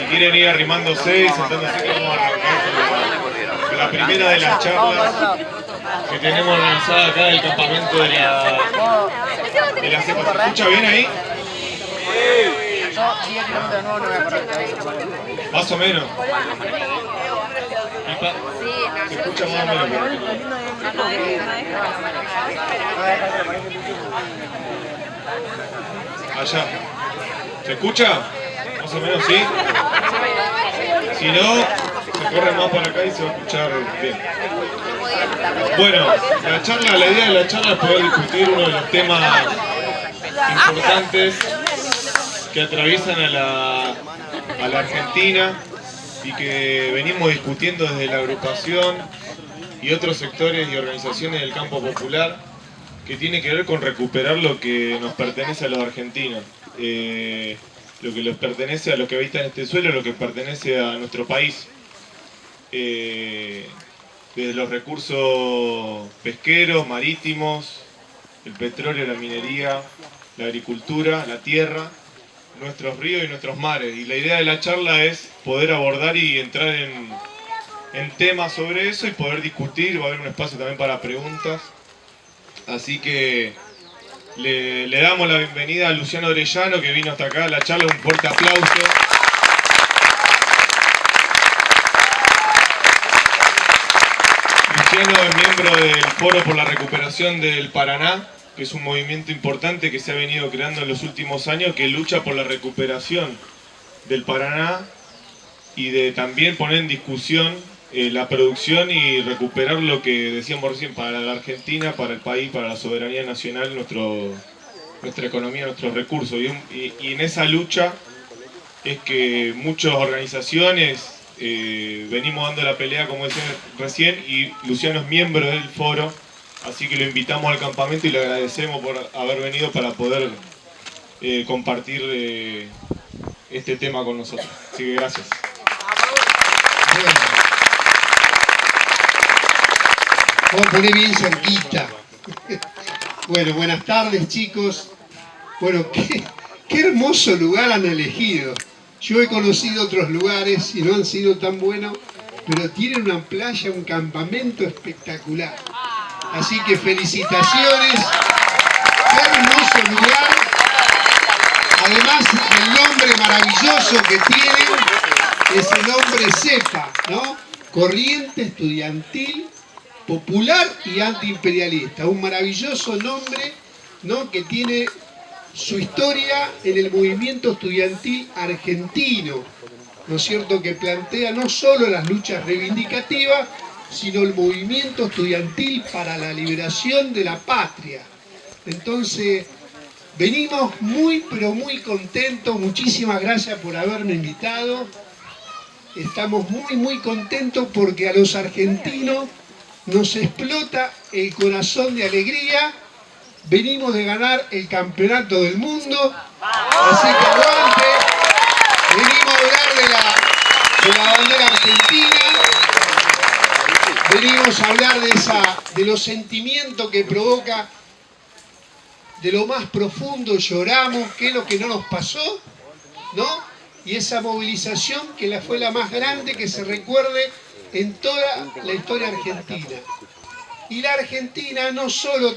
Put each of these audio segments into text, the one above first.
quieren ir arrimándose y sentándose, que vamos a arrancar con la primera de las charlas que tenemos organizada acá del campamento de la cepa. ¿Se escucha bien ahí? Más o menos. Se escucha más o menos. Allá. ¿Se escucha? Más o menos, sí. Si no, se corre más para acá y se va a escuchar bien. Bueno, la idea de la charla es poder discutir uno de los temas importantes que atraviesan a la Argentina y que venimos discutiendo desde la agrupación y otros sectores y organizaciones del campo popular, que tiene que ver con recuperar lo que nos pertenece a los argentinos, lo que les pertenece a los que habitan este suelo, lo que pertenece a nuestro país. Desde los recursos pesqueros, marítimos, el petróleo, la minería, la agricultura, la tierra, nuestros ríos y nuestros mares. Y la idea de la charla es poder abordar y entrar en temas sobre eso y poder discutir. Va a haber un espacio también para preguntas. Así que le damos la bienvenida a Luciano Orellano, que vino hasta acá a la charla. Un fuerte aplauso. Luciano es miembro del Foro por la Recuperación del Paraná, que es un movimiento importante que se ha venido creando en los últimos años, que lucha por la recuperación del Paraná y de también poner en discusión la producción y recuperar lo que decíamos recién para la Argentina, para el país, para la soberanía nacional, nuestra economía, nuestros recursos. Y en esa lucha es que muchas organizaciones venimos dando la pelea, como decía recién, y Luciano es miembro del foro, así que lo invitamos al campamento y le agradecemos por haber venido para poder compartir este tema con nosotros. Así que gracias. Vamos a poner bien cerquita. Bueno, buenas tardes, chicos. Bueno, qué hermoso lugar han elegido. Yo he conocido otros lugares y no han sido tan buenos, pero tienen una playa, un campamento espectacular. Así que felicitaciones. Qué hermoso lugar. Además, el nombre maravilloso que tienen es el nombre CEPA, ¿no? Corriente Estudiantil Popular y Antiimperialista. Un maravilloso nombre, ¿no?, que tiene su historia en el movimiento estudiantil argentino, ¿no es cierto?, que plantea no solo las luchas reivindicativas, sino el movimiento estudiantil para la liberación de la patria. Entonces, venimos muy, pero muy contentos. Muchísimas gracias por haberme invitado. Estamos muy, muy contentos porque a los argentinos nos explota el corazón de alegría. Venimos de ganar el campeonato del mundo, así que aguante. Venimos a hablar de la bandera argentina. Venimos a hablar de los sentimientos que provoca, de lo más profundo. Lloramos, qué es lo que no nos pasó, ¿no? Y esa movilización que fue la más grande que se recuerde en toda la historia argentina. Y la Argentina no solo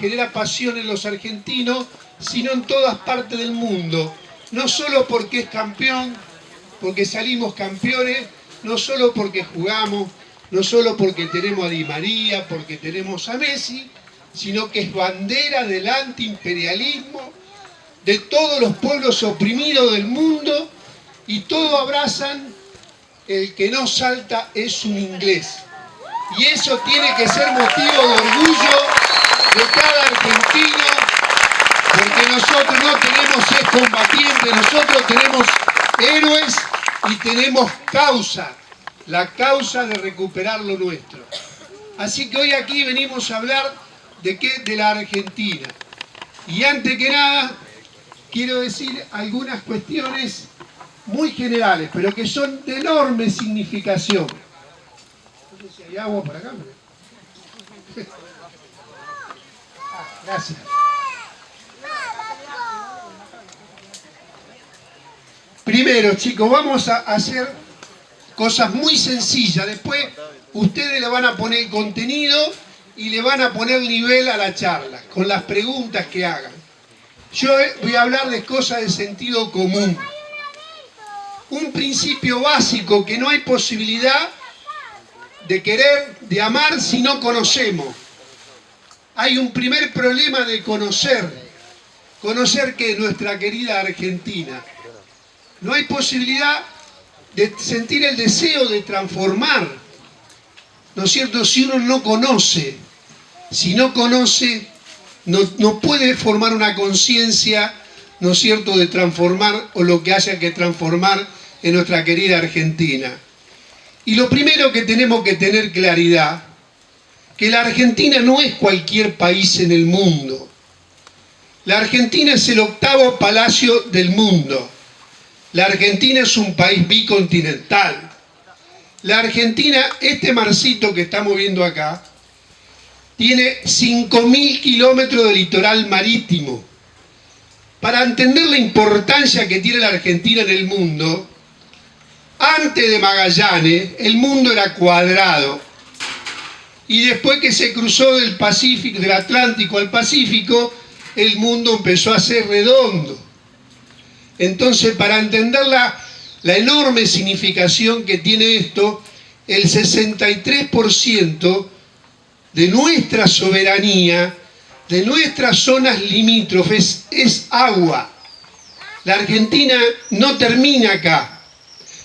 genera pasión en los argentinos, sino en todas partes del mundo. No solo porque es campeón, porque salimos campeones, no solo porque jugamos, no solo porque tenemos a Di María, porque tenemos a Messi, sino que es bandera del antiimperialismo, de todos los pueblos oprimidos del mundo, y todos abrazan: el que no salta es un inglés. Y eso tiene que ser motivo de orgullo de cada argentino, porque nosotros no tenemos excombatientes, nosotros tenemos héroes y tenemos causa, la causa de recuperar lo nuestro. Así que hoy aquí venimos a hablar de la Argentina. Y antes que nada, quiero decir algunas cuestiones muy generales, pero que son de enorme significación. No sé si hay agua por acá. Gracias. Primero, chicos, vamos a hacer cosas muy sencillas. Después ustedes le van a poner contenido y le van a poner nivel a la charla, con las preguntas que hagan. Yo voy a hablar de cosas de sentido común. Un principio básico, que no hay posibilidad de querer, de amar si no conocemos. Hay un primer problema de conocer. Conocer que nuestra querida Argentina. No hay posibilidad de sentir el deseo de transformar, ¿no es cierto? Si uno no conoce, si no conoce, no puede formar una conciencia, ¿no es cierto?, de transformar o lo que haya que transformar en nuestra querida Argentina. Y lo primero que tenemos que tener claridad, que la Argentina no es cualquier país en el mundo. La Argentina es el 8º palacio del mundo. La Argentina es un país bicontinental. La Argentina, este marcito que estamos viendo acá, tiene 5.000 kilómetros de litoral marítimo. Para entender la importancia que tiene la Argentina en el mundo, antes de Magallanes, el mundo era cuadrado. Y después que se cruzó del Pacífico, del Atlántico al Pacífico, el mundo empezó a ser redondo. Entonces, para entender la enorme significación que tiene esto, el 63% de nuestra soberanía, de nuestras zonas limítrofes, es agua. La Argentina no termina acá.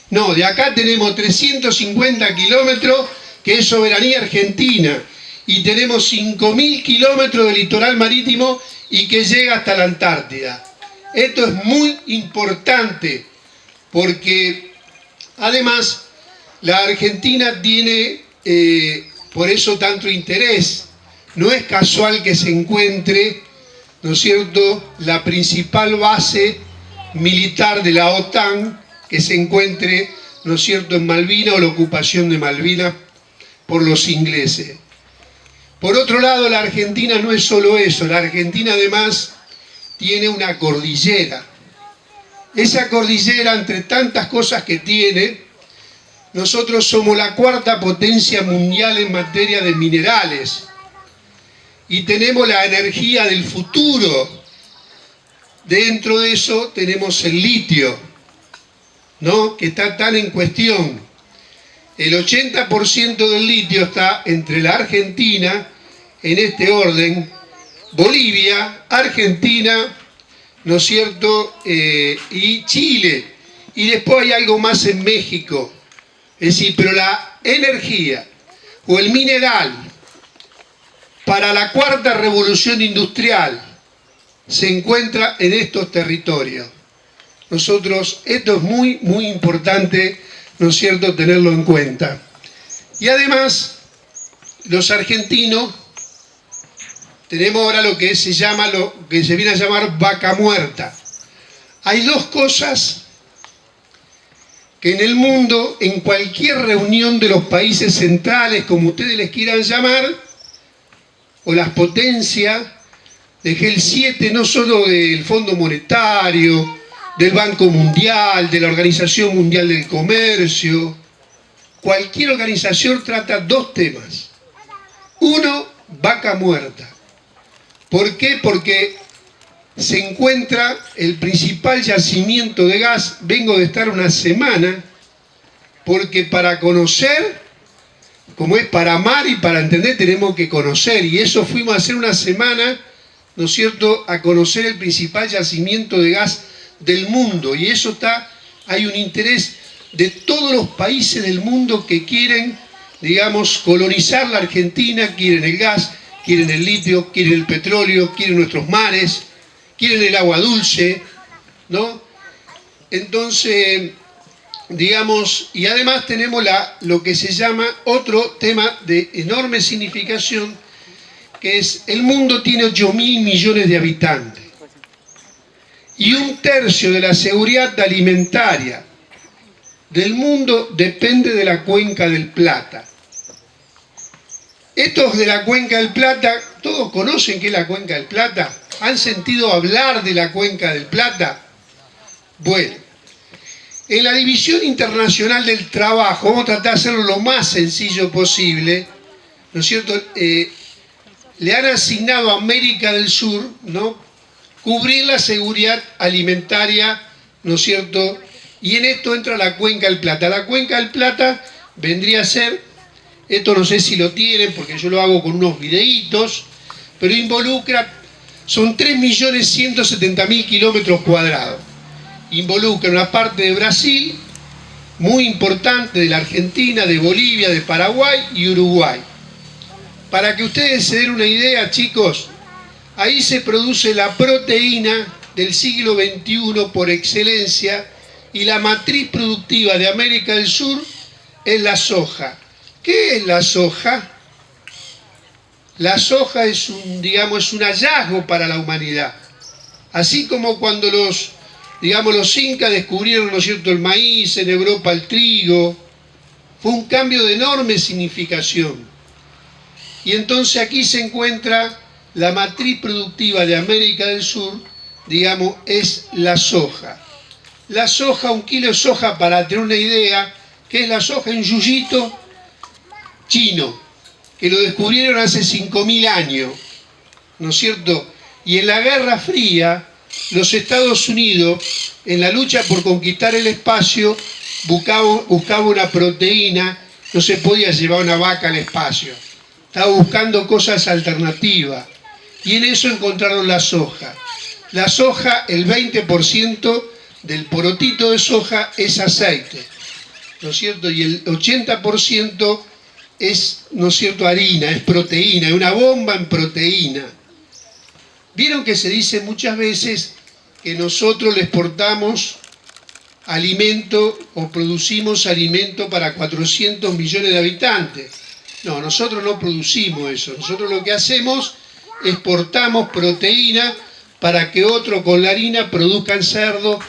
No, de acá tenemos 350 kilómetros, que es soberanía argentina, y tenemos 5.000 kilómetros de litoral marítimo y que llega hasta la Antártida. Esto es muy importante porque además la Argentina tiene por eso tanto interés. No es casual que se encuentre, ¿no es cierto?, la principal base militar de la OTAN, que se encuentre, ¿no es cierto?, en Malvinas, o la ocupación de Malvinas por los ingleses. Por otro lado, la Argentina no es solo eso. La Argentina además tiene una cordillera. Esa cordillera, entre tantas cosas que tiene, nosotros somos la 4ª potencia mundial en materia de minerales y tenemos la energía del futuro. Dentro de eso tenemos el litio, ¿no?, que está tan en cuestión. El 80% del litio está entre la Argentina, en este orden, Bolivia, Argentina, ¿no es cierto?, y Chile. Y después hay algo más en México. Es decir, pero la energía o el mineral para la 4ª revolución industrial se encuentra en estos territorios. Nosotros, esto es muy, muy importante, ¿no es cierto?, tenerlo en cuenta. Y además, los argentinos tenemos ahora lo que se llama, lo que se viene a llamar vaca muerta. Hay dos cosas que en el mundo, en cualquier reunión de los países centrales, como ustedes les quieran llamar, o las potencias, de G7, no solo del Fondo Monetario, del Banco Mundial, de la Organización Mundial del Comercio, cualquier organización trata dos temas. Uno, vaca muerta. ¿Por qué? Porque se encuentra el principal yacimiento de gas. Vengo de estar una semana, porque para conocer, como es para amar y para entender, tenemos que conocer. Y eso fuimos a hacer una semana, ¿no es cierto?, a conocer el principal yacimiento de gas del mundo. Y eso hay un interés de todos los países del mundo que quieren, digamos, colonizar la Argentina, quieren el gas, quieren el litio, quieren el petróleo, quieren nuestros mares, quieren el agua dulce, ¿no? Entonces, digamos, y además tenemos lo que se llama otro tema de enorme significación, que es el mundo tiene 8.000 millones de habitantes. Y 1/3 de la seguridad alimentaria del mundo depende de la Cuenca del Plata. Estos de la Cuenca del Plata, ¿todos conocen qué es la Cuenca del Plata? ¿Han sentido hablar de la Cuenca del Plata? Bueno, En la División Internacional del Trabajo, vamos a tratar de hacerlo lo más sencillo posible, ¿no es cierto? Le han asignado a América del Sur, ¿no?, cubrir la seguridad alimentaria, ¿no es cierto? Y en esto entra la Cuenca del Plata. La Cuenca del Plata vendría a ser, esto no sé si lo tienen porque yo lo hago con unos videitos, pero involucra, son 3.170.000 kilómetros cuadrados. Involucra una parte de Brasil, muy importante, de la Argentina, de Bolivia, de Paraguay y Uruguay. Para que ustedes se den una idea, chicos, ahí se produce la proteína del siglo XXI por excelencia, y la matriz productiva de América del Sur es la soja. ¿Qué es la soja? La soja es un hallazgo para la humanidad. Así como cuando los incas descubrieron, ¿no es cierto?, el maíz, en Europa el trigo, fue un cambio de enorme significación. Y entonces aquí se encuentra la matriz productiva de América del Sur, es la soja. La soja, 1 kilo de soja, para tener una idea, que es la soja en yuyito chino, que lo descubrieron hace 5.000 años, ¿no es cierto? Y en la Guerra Fría, los Estados Unidos, en la lucha por conquistar el espacio, buscaba una proteína, no se podía llevar una vaca al espacio, estaba buscando cosas alternativas, y en eso encontraron la soja. La soja, el 20% del porotito de soja es aceite, ¿no es cierto? Y el 80% es, ¿no es cierto?, harina, es proteína, es una bomba en proteína. Vieron que se dice muchas veces que nosotros le exportamos alimento o producimos alimento para 400 millones de habitantes. No, nosotros no producimos eso. Nosotros lo que hacemos, exportamos proteína para que otros con la harina produzcan cerdo,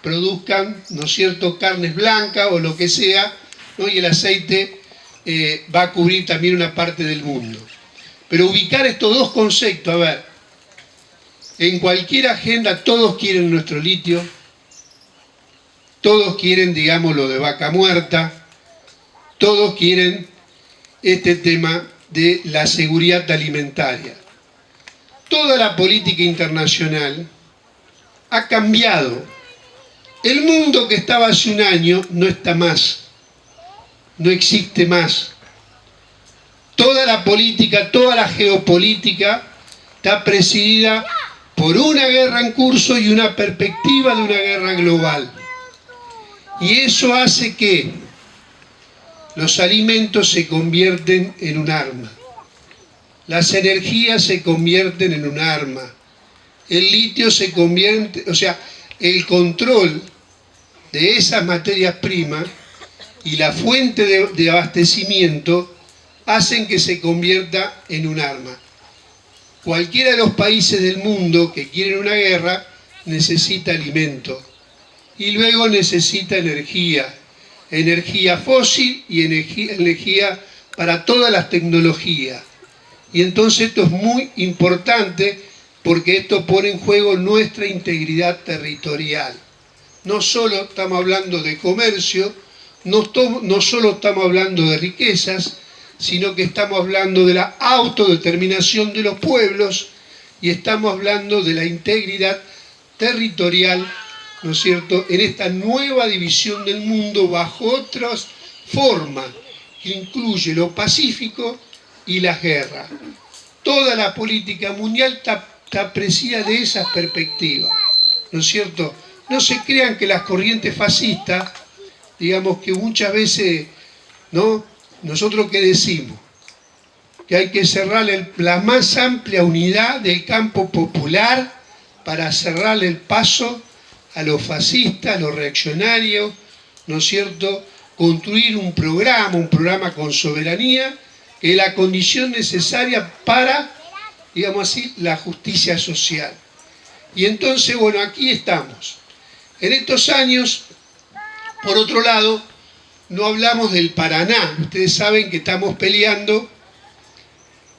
produzcan, ¿no es cierto?, carnes blancas o lo que sea, ¿no? Y el aceite va a cubrir también una parte del mundo. Pero ubicar estos dos conceptos, a ver, en cualquier agenda todos quieren nuestro litio, todos quieren, lo de vaca muerta, todos quieren este tema de la seguridad alimentaria. Toda la política internacional ha cambiado. El mundo que estaba hace un año no está más, no existe más. Toda la política, toda la geopolítica está presidida por una guerra en curso y una perspectiva de una guerra global. Y eso hace que los alimentos se convierten en un arma. Las energías se convierten en un arma. El litio se convierte, el control de esas materias primas y la fuente de abastecimiento hacen que se convierta en un arma. Cualquiera de los países del mundo que quieren una guerra necesita alimento y luego necesita energía fósil y energía para todas las tecnologías. Y entonces esto es muy importante porque esto pone en juego nuestra integridad territorial. No solo estamos hablando de comercio, no solo estamos hablando de riquezas, sino que estamos hablando de la autodeterminación de los pueblos y estamos hablando de la integridad territorial, ¿no es cierto?, en esta nueva división del mundo bajo otras formas que incluye lo pacífico y las guerras. Toda la política mundial está presidida de esas perspectivas, ¿no es cierto? No se crean que las corrientes fascistas, que muchas veces, ¿no? Nosotros ¿qué decimos? Que hay que cerrar la más amplia unidad del campo popular para cerrarle el paso a los fascistas, a los reaccionarios, ¿no es cierto? Construir un programa con soberanía, que es la condición necesaria para, la justicia social. Y entonces, bueno, aquí estamos. En estos años, por otro lado, no hablamos del Paraná. Ustedes saben que estamos peleando.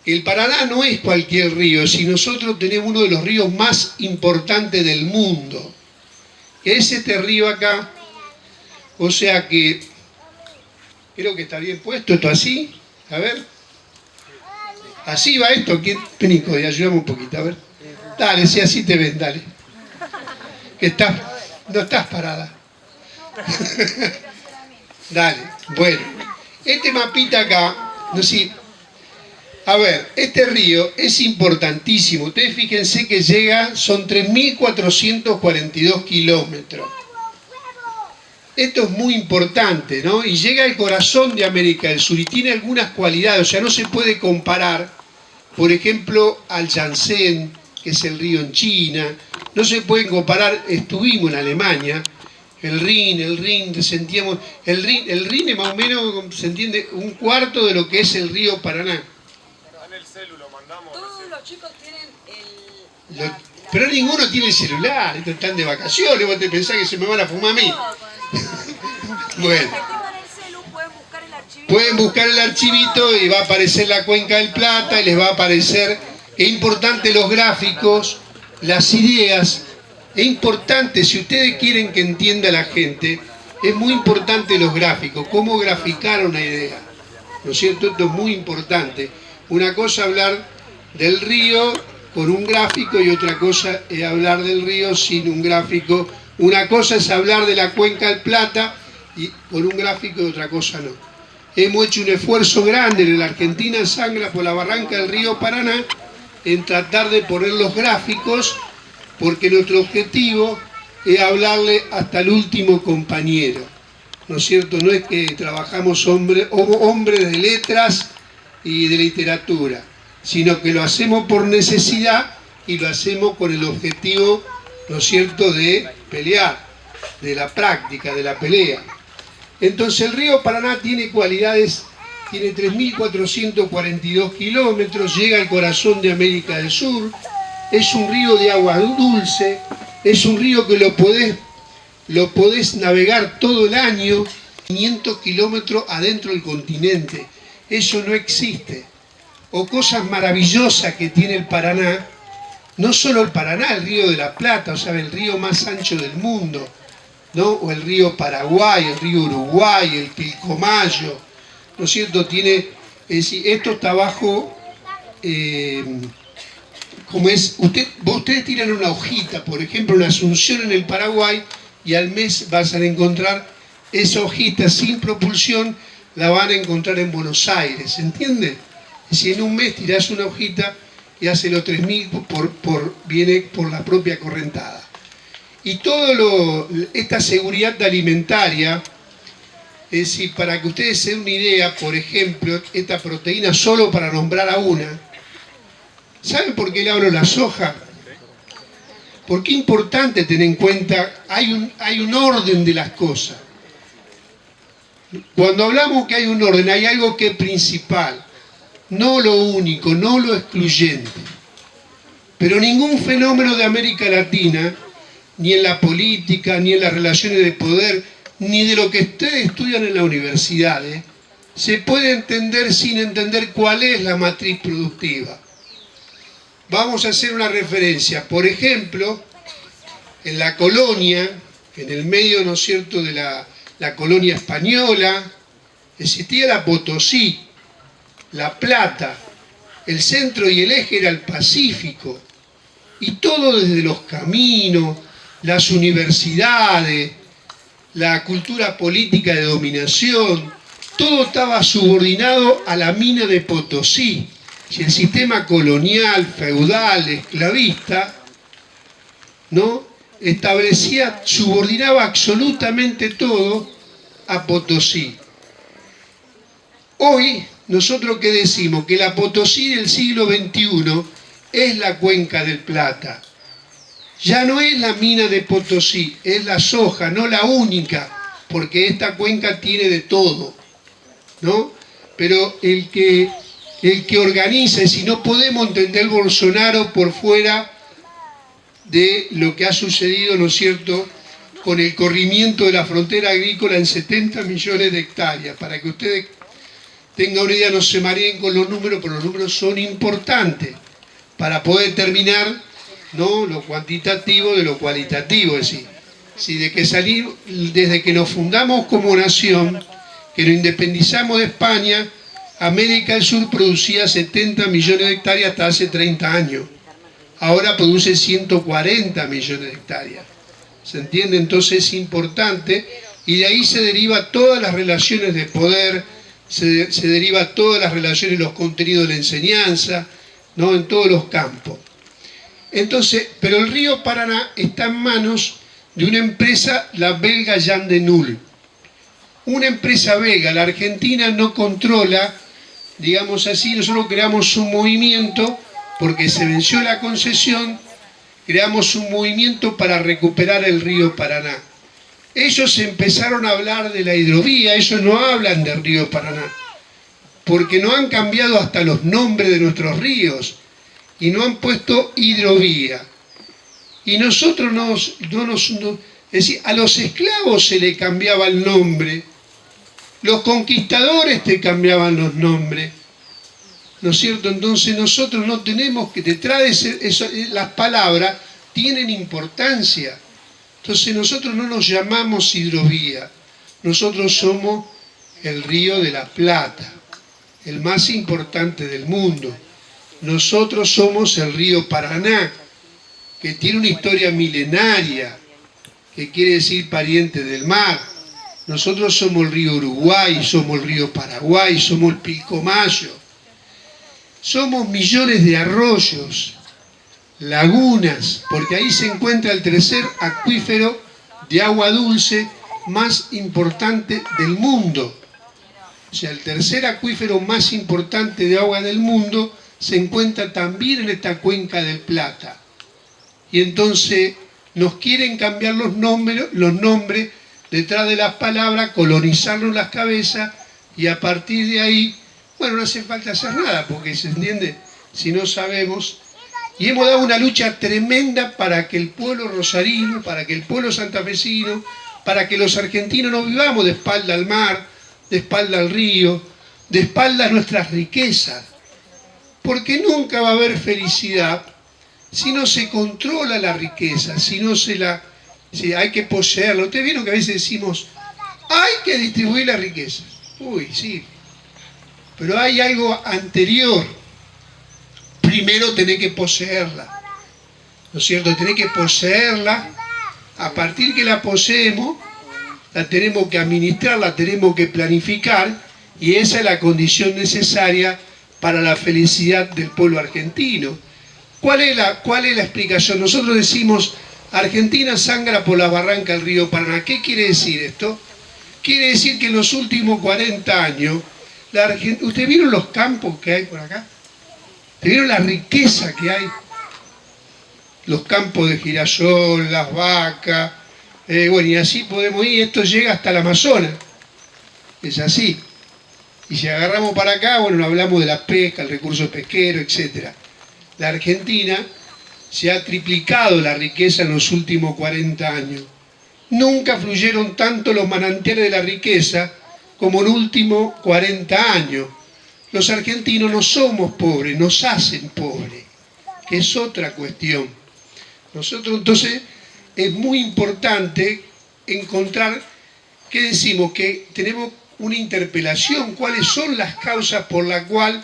El Paraná no es cualquier río, si nosotros tenemos uno de los ríos más importantes del mundo. Que es este río acá, O sea que, creo que está bien puesto esto así. A ver. Así va esto. Penico, ayúdame un poquito, a ver. Dale, si así te ven, dale. Que no estás parada. Dale, bueno. Este mapita acá, no sé. A ver, este río es importantísimo. Ustedes fíjense que son 3.442 kilómetros. Esto es muy importante, ¿no? Y llega al corazón de América del Sur y tiene algunas cualidades, o sea, no se puede comparar, por ejemplo, al Yangtze, que es el río en China, no se puede comparar, estuvimos en Alemania, el Rin, sentíamos, el Rin es más o menos, se entiende, un cuarto de lo que es el río Paraná. En el celu lo mandamos. Todos los chicos tienen Pero ninguno tiene celular, estos están de vacaciones, vos te pensás que se me van a fumar a mí. Bueno, pueden buscar el archivito y va a aparecer la Cuenca del Plata y les va a aparecer, es importante los gráficos, las ideas, es importante, si ustedes quieren que entienda la gente, es muy importante los gráficos, cómo graficar una idea, ¿no es cierto? Esto es muy importante. Una cosa es hablar del río con un gráfico y otra cosa es hablar del río sin un gráfico. Una cosa es hablar de la Cuenca del Plata y con un gráfico y otra cosa no. Hemos hecho un esfuerzo grande en la Argentina sangra por la barranca del río Paraná en tratar de poner los gráficos porque nuestro objetivo es hablarle hasta el último compañero, ¿no es cierto? No es que trabajamos hombres de letras y de literatura, sino que lo hacemos por necesidad y lo hacemos con el objetivo, ¿no es cierto?, de pelear, de la práctica, de la pelea. Entonces el río Paraná tiene cualidades, tiene 3.442 kilómetros, llega al corazón de América del Sur, es un río de agua dulce, es un río que lo podés navegar todo el año, 500 kilómetros adentro del continente, eso no existe. O cosas maravillosas que tiene el Paraná, no solo el Paraná, el río de la Plata, o sea, el río más ancho del mundo, ¿no? O el río Paraguay, el río Uruguay, el Pilcomayo, ¿no es cierto? Tiene, es decir, esto está bajo, como es, ustedes tiran una hojita, por ejemplo, en Asunción en el Paraguay, y al mes vas a encontrar esa hojita sin propulsión, la van a encontrar en Buenos Aires, ¿entienden? Si en un mes tirás una hojita y hace los 3.000 viene por la propia correntada. Y esta seguridad alimentaria, es decir, para que ustedes se den una idea, por ejemplo, esta proteína, solo para nombrar a una, ¿saben por qué le hablo la soja? Porque es importante tener en cuenta, hay un orden de las cosas. Cuando hablamos que hay un orden, hay algo que es principal. No lo único, no lo excluyente. Pero ningún fenómeno de América Latina, ni en la política, ni en las relaciones de poder, ni de lo que ustedes estudian en las universidades, se puede entender sin entender cuál es la matriz productiva. Vamos a hacer una referencia. Por ejemplo, en la colonia, en el medio, ¿no es cierto?, de la colonia española, existía la Potosí, La Plata, el centro y el eje era el Pacífico, y todo desde los caminos, las universidades, la cultura política de dominación, todo estaba subordinado a la mina de Potosí. Si el sistema colonial, feudal, esclavista, ¿no?, subordinaba absolutamente todo a Potosí. Hoy, nosotros ¿qué decimos? Que la Potosí del siglo XXI es la Cuenca del Plata. Ya no es la mina de Potosí, es la soja, no la única, porque esta cuenca tiene de todo, ¿no? Pero el que organiza, y si no podemos entender Bolsonaro por fuera de lo que ha sucedido, ¿no es cierto?, con el corrimiento de la frontera agrícola en 70 millones de hectáreas, para que ustedes tengan una idea, no se mareen con los números, pero los números son importantes para poder determinar, ¿no?, lo cuantitativo de lo cualitativo, es decir, Sí, desde que nos fundamos como nación, que nos independizamos de España, América del Sur producía 70 millones de hectáreas hasta hace 30 años. Ahora produce 140 millones de hectáreas. ¿Se entiende? Entonces es importante, y de ahí se deriva todas las relaciones de poder, se deriva todas las relaciones, los contenidos de la enseñanza, ¿no? En todos los campos. Entonces, pero el río Paraná está en manos de una empresa, la belga Jan de Null. Una empresa belga, la Argentina no controla, digamos así, nosotros creamos un movimiento, porque se venció la concesión, creamos un movimiento para recuperar el río Paraná. Ellos empezaron a hablar de la hidrovía, ellos no hablan del río Paraná, porque no han cambiado hasta los nombres de nuestros ríos y no han puesto hidrovía. Y nosotros es decir, a los esclavos se le cambiaba el nombre, los conquistadores te cambiaban los nombres, ¿no es cierto? Entonces nosotros no tenemos que, detrás de las palabras tienen importancia. Entonces nosotros no nos llamamos hidrovía, nosotros somos el río de la Plata, el más importante del mundo. Nosotros somos el río Paraná, que tiene una historia milenaria, que quiere decir pariente del mar. Nosotros somos el río Uruguay, somos el río Paraguay, somos el Pilcomayo. Somos millones de arroyos, lagunas, porque ahí se encuentra el tercer acuífero de agua dulce más importante del mundo. O sea, el tercer acuífero más importante de agua del mundo se encuentra también en esta cuenca del Plata. Y entonces nos quieren cambiar los nombres detrás de las palabras, colonizarnos las cabezas, y a partir de ahí, bueno, no hace falta hacer nada, porque se entiende, si no sabemos. Y hemos dado una lucha tremenda para que el pueblo rosarino, para que el pueblo santafesino, para que los argentinos no vivamos de espalda al mar, de espalda al río, de espalda a nuestras riquezas. Porque nunca va a haber felicidad si no se controla la riqueza, si hay que poseerla. Ustedes vieron que a veces decimos, hay que distribuir la riqueza. Uy, sí. Pero hay algo anterior. Primero tenés que poseerla. ¿No es cierto? Tenés que poseerla. A partir que la poseemos, la tenemos que administrar, la tenemos que planificar, y esa es la condición necesaria para la felicidad del pueblo argentino. ¿Cuál es la explicación? Nosotros decimos, Argentina sangra por las barrancas del río Paraná. ¿Qué quiere decir esto? Quiere decir que en los últimos 40 años, ¿ustedes vieron los campos que hay por acá? ¿Ustedes vieron la riqueza que hay? Los campos de girasol, las vacas, bueno, y así podemos ir, esto llega hasta el Amazonas. Es así. Y si agarramos para acá, bueno, hablamos de la pesca, el recurso pesquero, etc. La Argentina se ha triplicado la riqueza en los últimos 40 años. Nunca fluyeron tanto los manantiales de la riqueza como en los últimos 40 años. Los argentinos no somos pobres, nos hacen pobres, que es otra cuestión. Nosotros entonces es muy importante encontrar, ¿qué decimos? Que tenemos una interpelación, cuáles son las causas por las cuales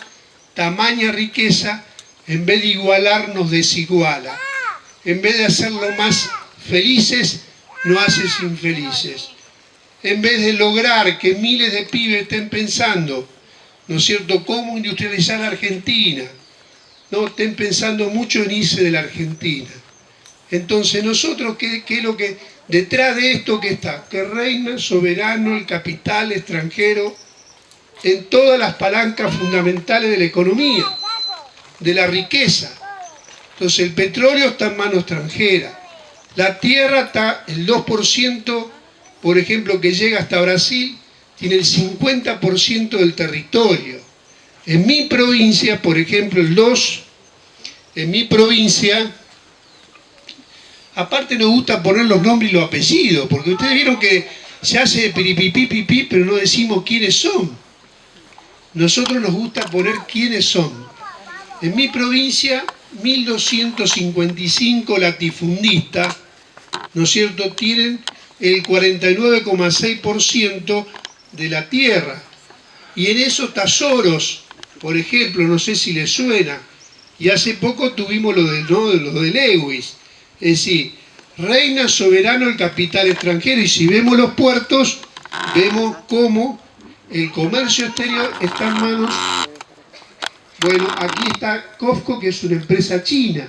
tamaña riqueza, en vez de igualar, nos desiguala. En vez de hacerlo más felices, nos hace infelices. En vez de lograr que miles de pibes estén pensando, ¿no es cierto?, cómo industrializar la Argentina, ¿no? Estén pensando mucho en irse de la Argentina. Entonces nosotros, ¿qué es lo que detrás de esto que está? Que reina soberano el capital extranjero en todas las palancas fundamentales de la economía, de la riqueza. Entonces el petróleo está en mano extranjera, la tierra está, el 2%, por ejemplo, que llega hasta Brasil, tiene el 50% del territorio. En mi provincia, por ejemplo, en mi provincia, aparte nos gusta poner los nombres y los apellidos, porque ustedes vieron que se hace de piripipipipí, pero no decimos quiénes son. Nosotros nos gusta poner quiénes son. En mi provincia, 1255 latifundistas, ¿no es cierto?, tienen el 49,6% de la tierra. Y en eso Tasoros, por ejemplo, no sé si les suena, y hace poco tuvimos lo de Lewis, es decir, reina soberano el capital extranjero, y si vemos los puertos, vemos cómo el comercio exterior está en manos, bueno, aquí está COFCO, que es una empresa china,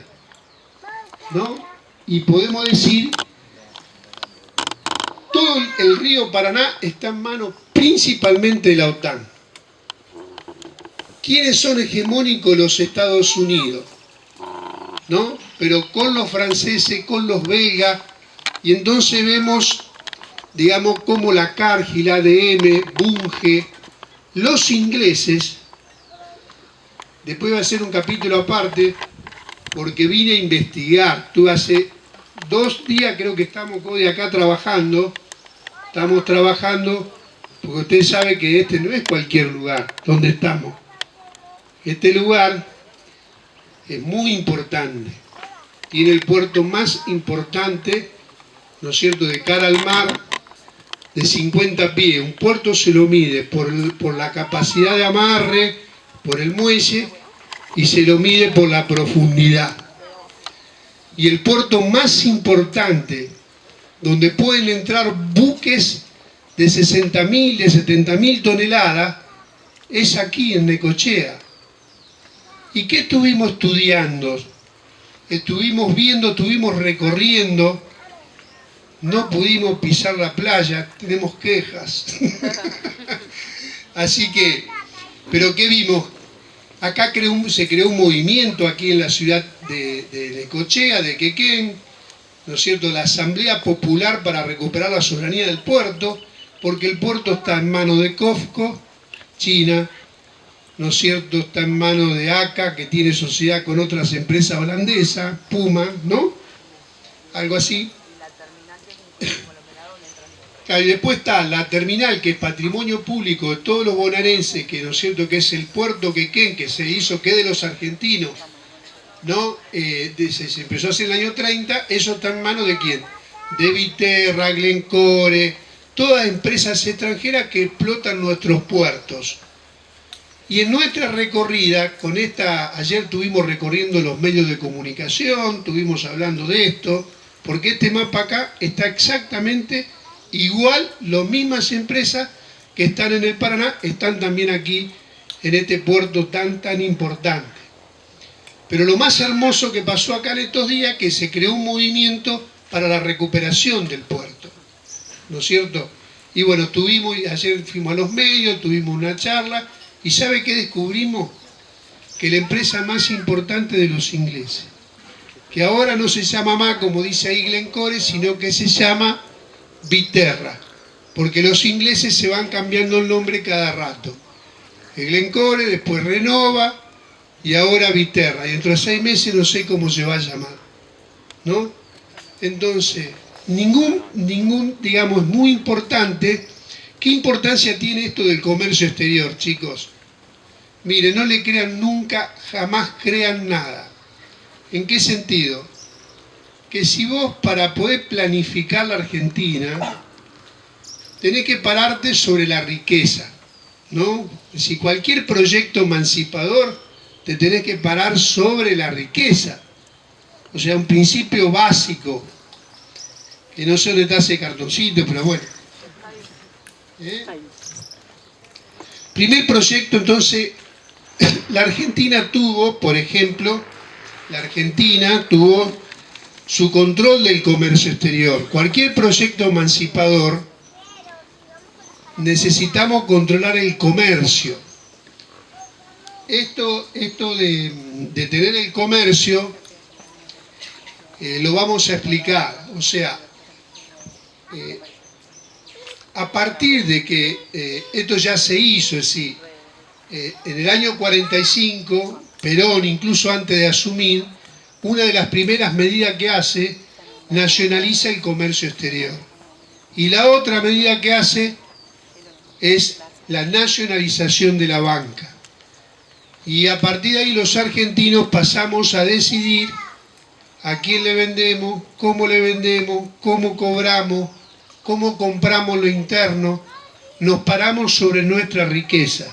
¿no? Y podemos decir, todo el río Paraná está en manos principalmente de la OTAN. ¿Quiénes son hegemónicos? Los Estados Unidos, ¿no? Pero con los franceses, con los belgas, y entonces vemos, digamos, como la Cargill, ADM, Bunge, los ingleses. Después voy a hacer un capítulo aparte, porque vine a investigar. Tú hace 2 días creo que estamos hoy acá trabajando, porque usted sabe que este no es cualquier lugar donde estamos. Este lugar es muy importante, tiene el puerto más importante, ¿no es cierto?, de cara al mar, de 50 pies. Un puerto se lo mide por la capacidad de amarre, por el muelle, y se lo mide por la profundidad. Y el puerto más importante, donde pueden entrar buques de 60.000, de 70.000 toneladas, es aquí en Necochea. ¿Y qué estuvimos estudiando? Estuvimos viendo, estuvimos recorriendo, no pudimos pisar la playa, tenemos quejas. Así que, ¿pero qué vimos? Acá se creó un movimiento aquí en la ciudad de Necochea, de Quequén, ¿no es cierto?, la Asamblea Popular para recuperar la soberanía del puerto, porque el puerto está en manos de COFCO, China, ¿no es cierto?, está en manos de ACA, que tiene sociedad con otras empresas holandesas, Puma, ¿no? Algo así. Y después está la terminal, que es patrimonio público de todos los bonaerenses, que, ¿no es cierto?, que es el puerto Quequén, que se hizo, que es de los argentinos, ¿no? Se empezó a hacer en el año 30, eso está en manos de ¿quién? De Viterra, Glencore, todas empresas extranjeras que explotan nuestros puertos. Y en nuestra recorrida, ayer estuvimos recorriendo los medios de comunicación, estuvimos hablando de esto, porque este mapa acá está exactamente igual, las mismas empresas que están en el Paraná, están también aquí en este puerto tan importante. Pero lo más hermoso que pasó acá en estos días, que se creó un movimiento para la recuperación del puerto, ¿no es cierto? Y bueno, ayer fuimos a los medios, tuvimos una charla, y ¿sabe qué descubrimos? Que la empresa más importante de los ingleses, que ahora no se llama más, como dice ahí Glencore, sino que se llama Viterra, porque los ingleses se van cambiando el nombre cada rato. El Glencore, después Renova, y ahora Viterra, y dentro de 6 meses no sé cómo se va a llamar, ¿no? Entonces, digamos, muy importante. ¿Qué importancia tiene esto del comercio exterior, chicos? Miren, no le crean nunca, jamás crean nada. ¿En qué sentido? Que si vos, para poder planificar la Argentina, tenés que pararte sobre la riqueza, ¿no? Si cualquier proyecto emancipador, te tenés que parar sobre la riqueza. O sea, un principio básico, que no sé dónde está ese cartoncito, pero bueno. Primer proyecto, entonces, la Argentina tuvo, por ejemplo, su control del comercio exterior. Cualquier proyecto emancipador, necesitamos controlar el comercio. Esto de tener el comercio, lo vamos a explicar. O sea, a partir de que esto ya se hizo, es decir, en el año 45, Perón, incluso antes de asumir, una de las primeras medidas que hace, nacionaliza el comercio exterior. Y la otra medida que hace es la nacionalización de la banca. Y a partir de ahí los argentinos pasamos a decidir a quién le vendemos, cómo cobramos, cómo compramos lo interno, nos paramos sobre nuestra riqueza.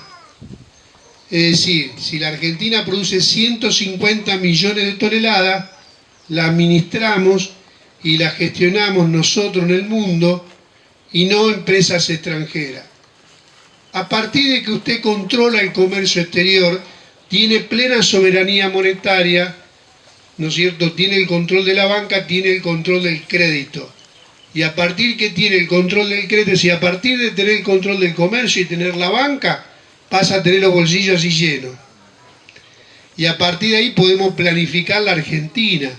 Es decir, si la Argentina produce 150 millones de toneladas, la administramos y la gestionamos nosotros en el mundo y no empresas extranjeras. A partir de que usted controla el comercio exterior, tiene plena soberanía monetaria, ¿no es cierto? Tiene el control de la banca, tiene el control del crédito. Y a partir que tiene el control del crédito, y a partir de tener el control del comercio y tener la banca, pasa a tener los bolsillos así llenos. Y a partir de ahí podemos planificar la Argentina.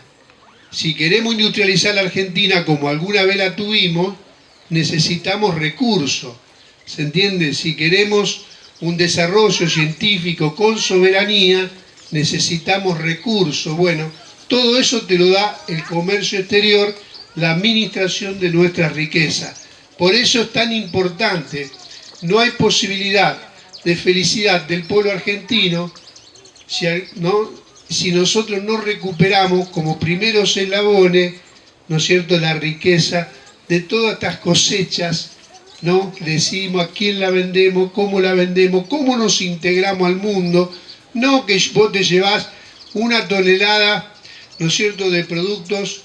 Si queremos industrializar la Argentina como alguna vez la tuvimos, necesitamos recursos. ¿Se entiende? Si queremos un desarrollo científico con soberanía, necesitamos recursos. Bueno, todo eso te lo da el comercio exterior, la administración de nuestras riquezas. Por eso es tan importante. No hay posibilidad de felicidad del pueblo argentino si nosotros no recuperamos como primeros eslabones, ¿no es cierto?, la riqueza de todas estas cosechas, ¿no? Decidimos a quién la vendemos, cómo nos integramos al mundo. No que vos te llevás una tonelada, ¿no es cierto?, de productos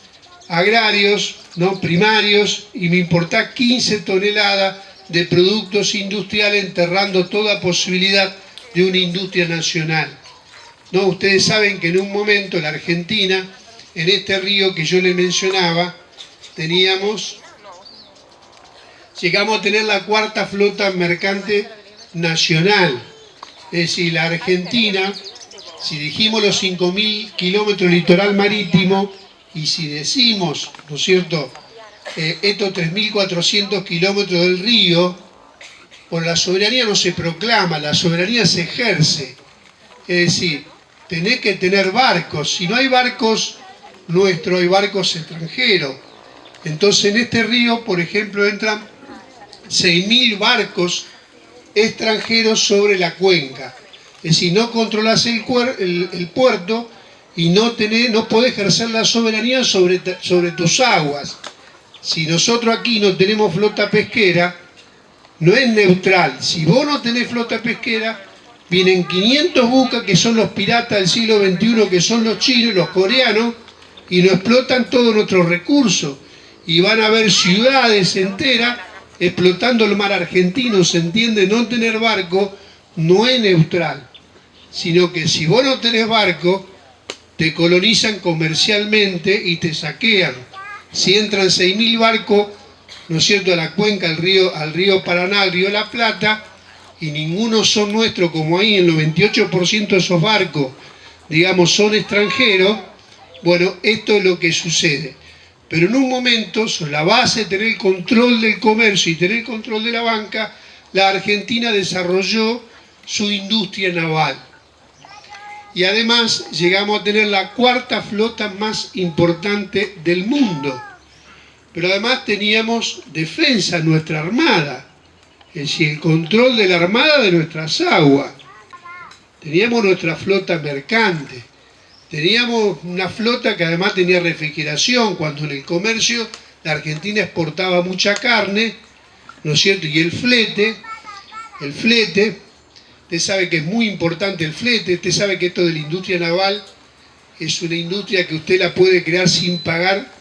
agrarios, ¿no?, primarios, y me importa 15 toneladas de productos industriales, enterrando toda posibilidad de una industria nacional. No, ustedes saben que en un momento la Argentina, en este río que yo les mencionaba, llegamos a tener la cuarta flota mercante nacional. Es decir, la Argentina, si dijimos los 5.000 kilómetros de litoral marítimo, y si decimos, ¿no es cierto?, estos 3.400 kilómetros del río, por la soberanía no se proclama, la soberanía se ejerce. Es decir, tenés que tener barcos. Si no hay barcos nuestros, hay barcos extranjeros. Entonces en este río, por ejemplo, entran 6.000 barcos extranjeros sobre la cuenca. Es decir, no controlás el puerto y no podés ejercer la soberanía sobre tus aguas. Si nosotros aquí no tenemos flota pesquera, no es neutral. Si vos no tenés flota pesquera, vienen 500 buques que son los piratas del siglo XXI, que son los chinos y los coreanos, y nos explotan todos nuestros recursos. Y van a haber ciudades enteras explotando el mar argentino. ¿Se entiende? No tener barco no es neutral, sino que si vos no tenés barco, te colonizan comercialmente y te saquean. Si entran 6.000 barcos, ¿no es cierto?, a la cuenca, al río Paraná, al río La Plata, y ninguno son nuestros, como ahí el 98% de esos barcos, digamos, son extranjeros, bueno, esto es lo que sucede. Pero en un momento, sobre la base de tener el control del comercio y tener el control de la banca, la Argentina desarrolló su industria naval. Y además llegamos a tener la cuarta flota más importante del mundo. Pero además teníamos defensa, nuestra armada. Es decir, el control de la armada de nuestras aguas. Teníamos nuestra flota mercante. Teníamos una flota que además tenía refrigeración, cuando en el comercio la Argentina exportaba mucha carne, ¿no es cierto? Y el flete, usted sabe que es muy importante el flete, usted sabe que esto de la industria naval es una industria que usted la puede crear sin pagar,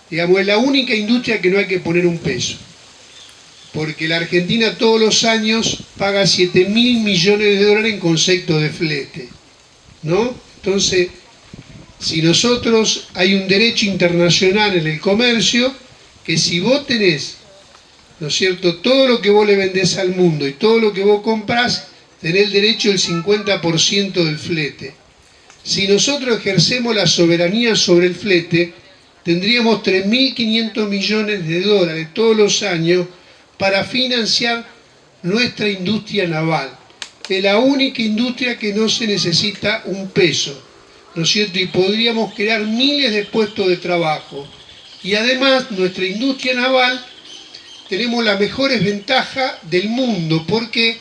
digamos, es la única industria que no hay que poner un peso. Porque la Argentina todos los años paga 7.000 millones de dólares en concepto de flete, ¿no? Entonces, si nosotros hay un derecho internacional en el comercio, que si vos tenés, ¿no es cierto?, todo lo que vos le vendés al mundo y todo lo que vos comprás, tenés el derecho del 50% del flete. Si nosotros ejercemos la soberanía sobre el flete, tendríamos 3.500 millones de dólares todos los años para financiar nuestra industria naval. Es la única industria que no se necesita un peso, ¿no es cierto? Y podríamos crear miles de puestos de trabajo. Y además, nuestra industria naval, tenemos las mejores ventajas del mundo. ¿Por qué?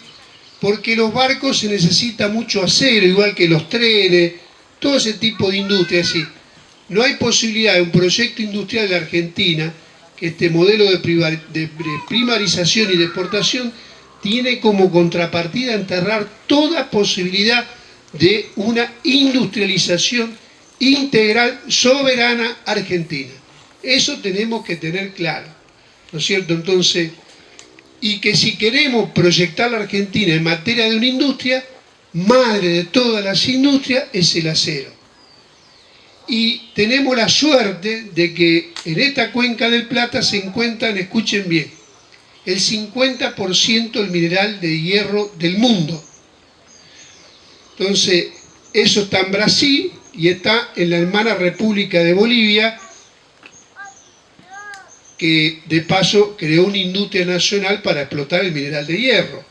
Porque los barcos se necesita mucho acero, igual que los trenes, todo ese tipo de industria. Es decir, no hay posibilidad de un proyecto industrial en la Argentina que este modelo de primarización y de exportación tiene como contrapartida enterrar toda posibilidad de una industrialización integral, soberana, argentina. Eso tenemos que tener claro, ¿no es cierto? Entonces, y que si queremos proyectar la Argentina en materia de una industria, madre de todas las industrias es el acero. Y tenemos la suerte de que en esta cuenca del Plata se encuentran, escuchen bien, el 50% del mineral de hierro del mundo. Entonces, eso está en Brasil y está en la hermana República de Bolivia, que de paso creó una industria nacional para explotar el mineral de hierro,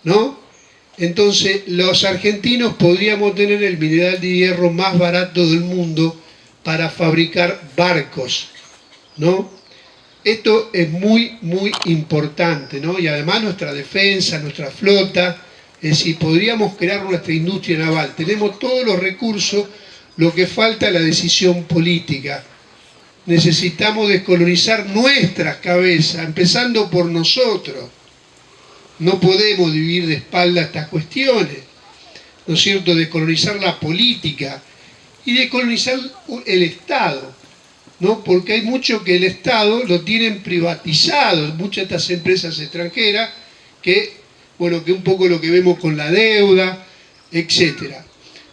¿no? Entonces, los argentinos podríamos tener el mineral de hierro más barato del mundo para fabricar barcos, ¿no? Esto es muy, muy importante, ¿no? Y además nuestra defensa, nuestra flota, es decir, podríamos crear nuestra industria naval. Tenemos todos los recursos, lo que falta es la decisión política. Necesitamos descolonizar nuestras cabezas, empezando por nosotros. No podemos vivir de espalda a estas cuestiones, ¿no es cierto? Descolonizar la política y descolonizar el Estado, ¿no? Porque hay mucho que el Estado lo tienen privatizado, muchas de estas empresas extranjeras, que, bueno, que un poco lo que vemos con la deuda, etcétera.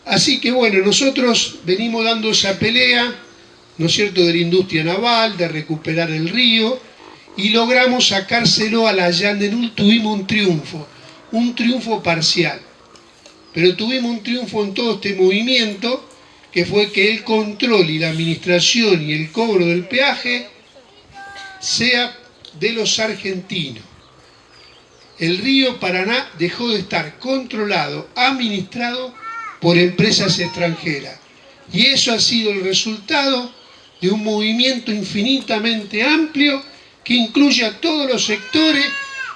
Así que, bueno, nosotros venimos dando esa pelea, ¿no es cierto?, de la industria naval, de recuperar el río, y logramos sacárselo a la Allende. Tuvimos un triunfo parcial, pero tuvimos un triunfo en todo este movimiento, que fue que el control y la administración y el cobro del peaje sea de los argentinos. El río Paraná dejó de estar controlado, administrado por empresas extranjeras. Y eso ha sido el resultado de un movimiento infinitamente amplio que incluye a todos los sectores,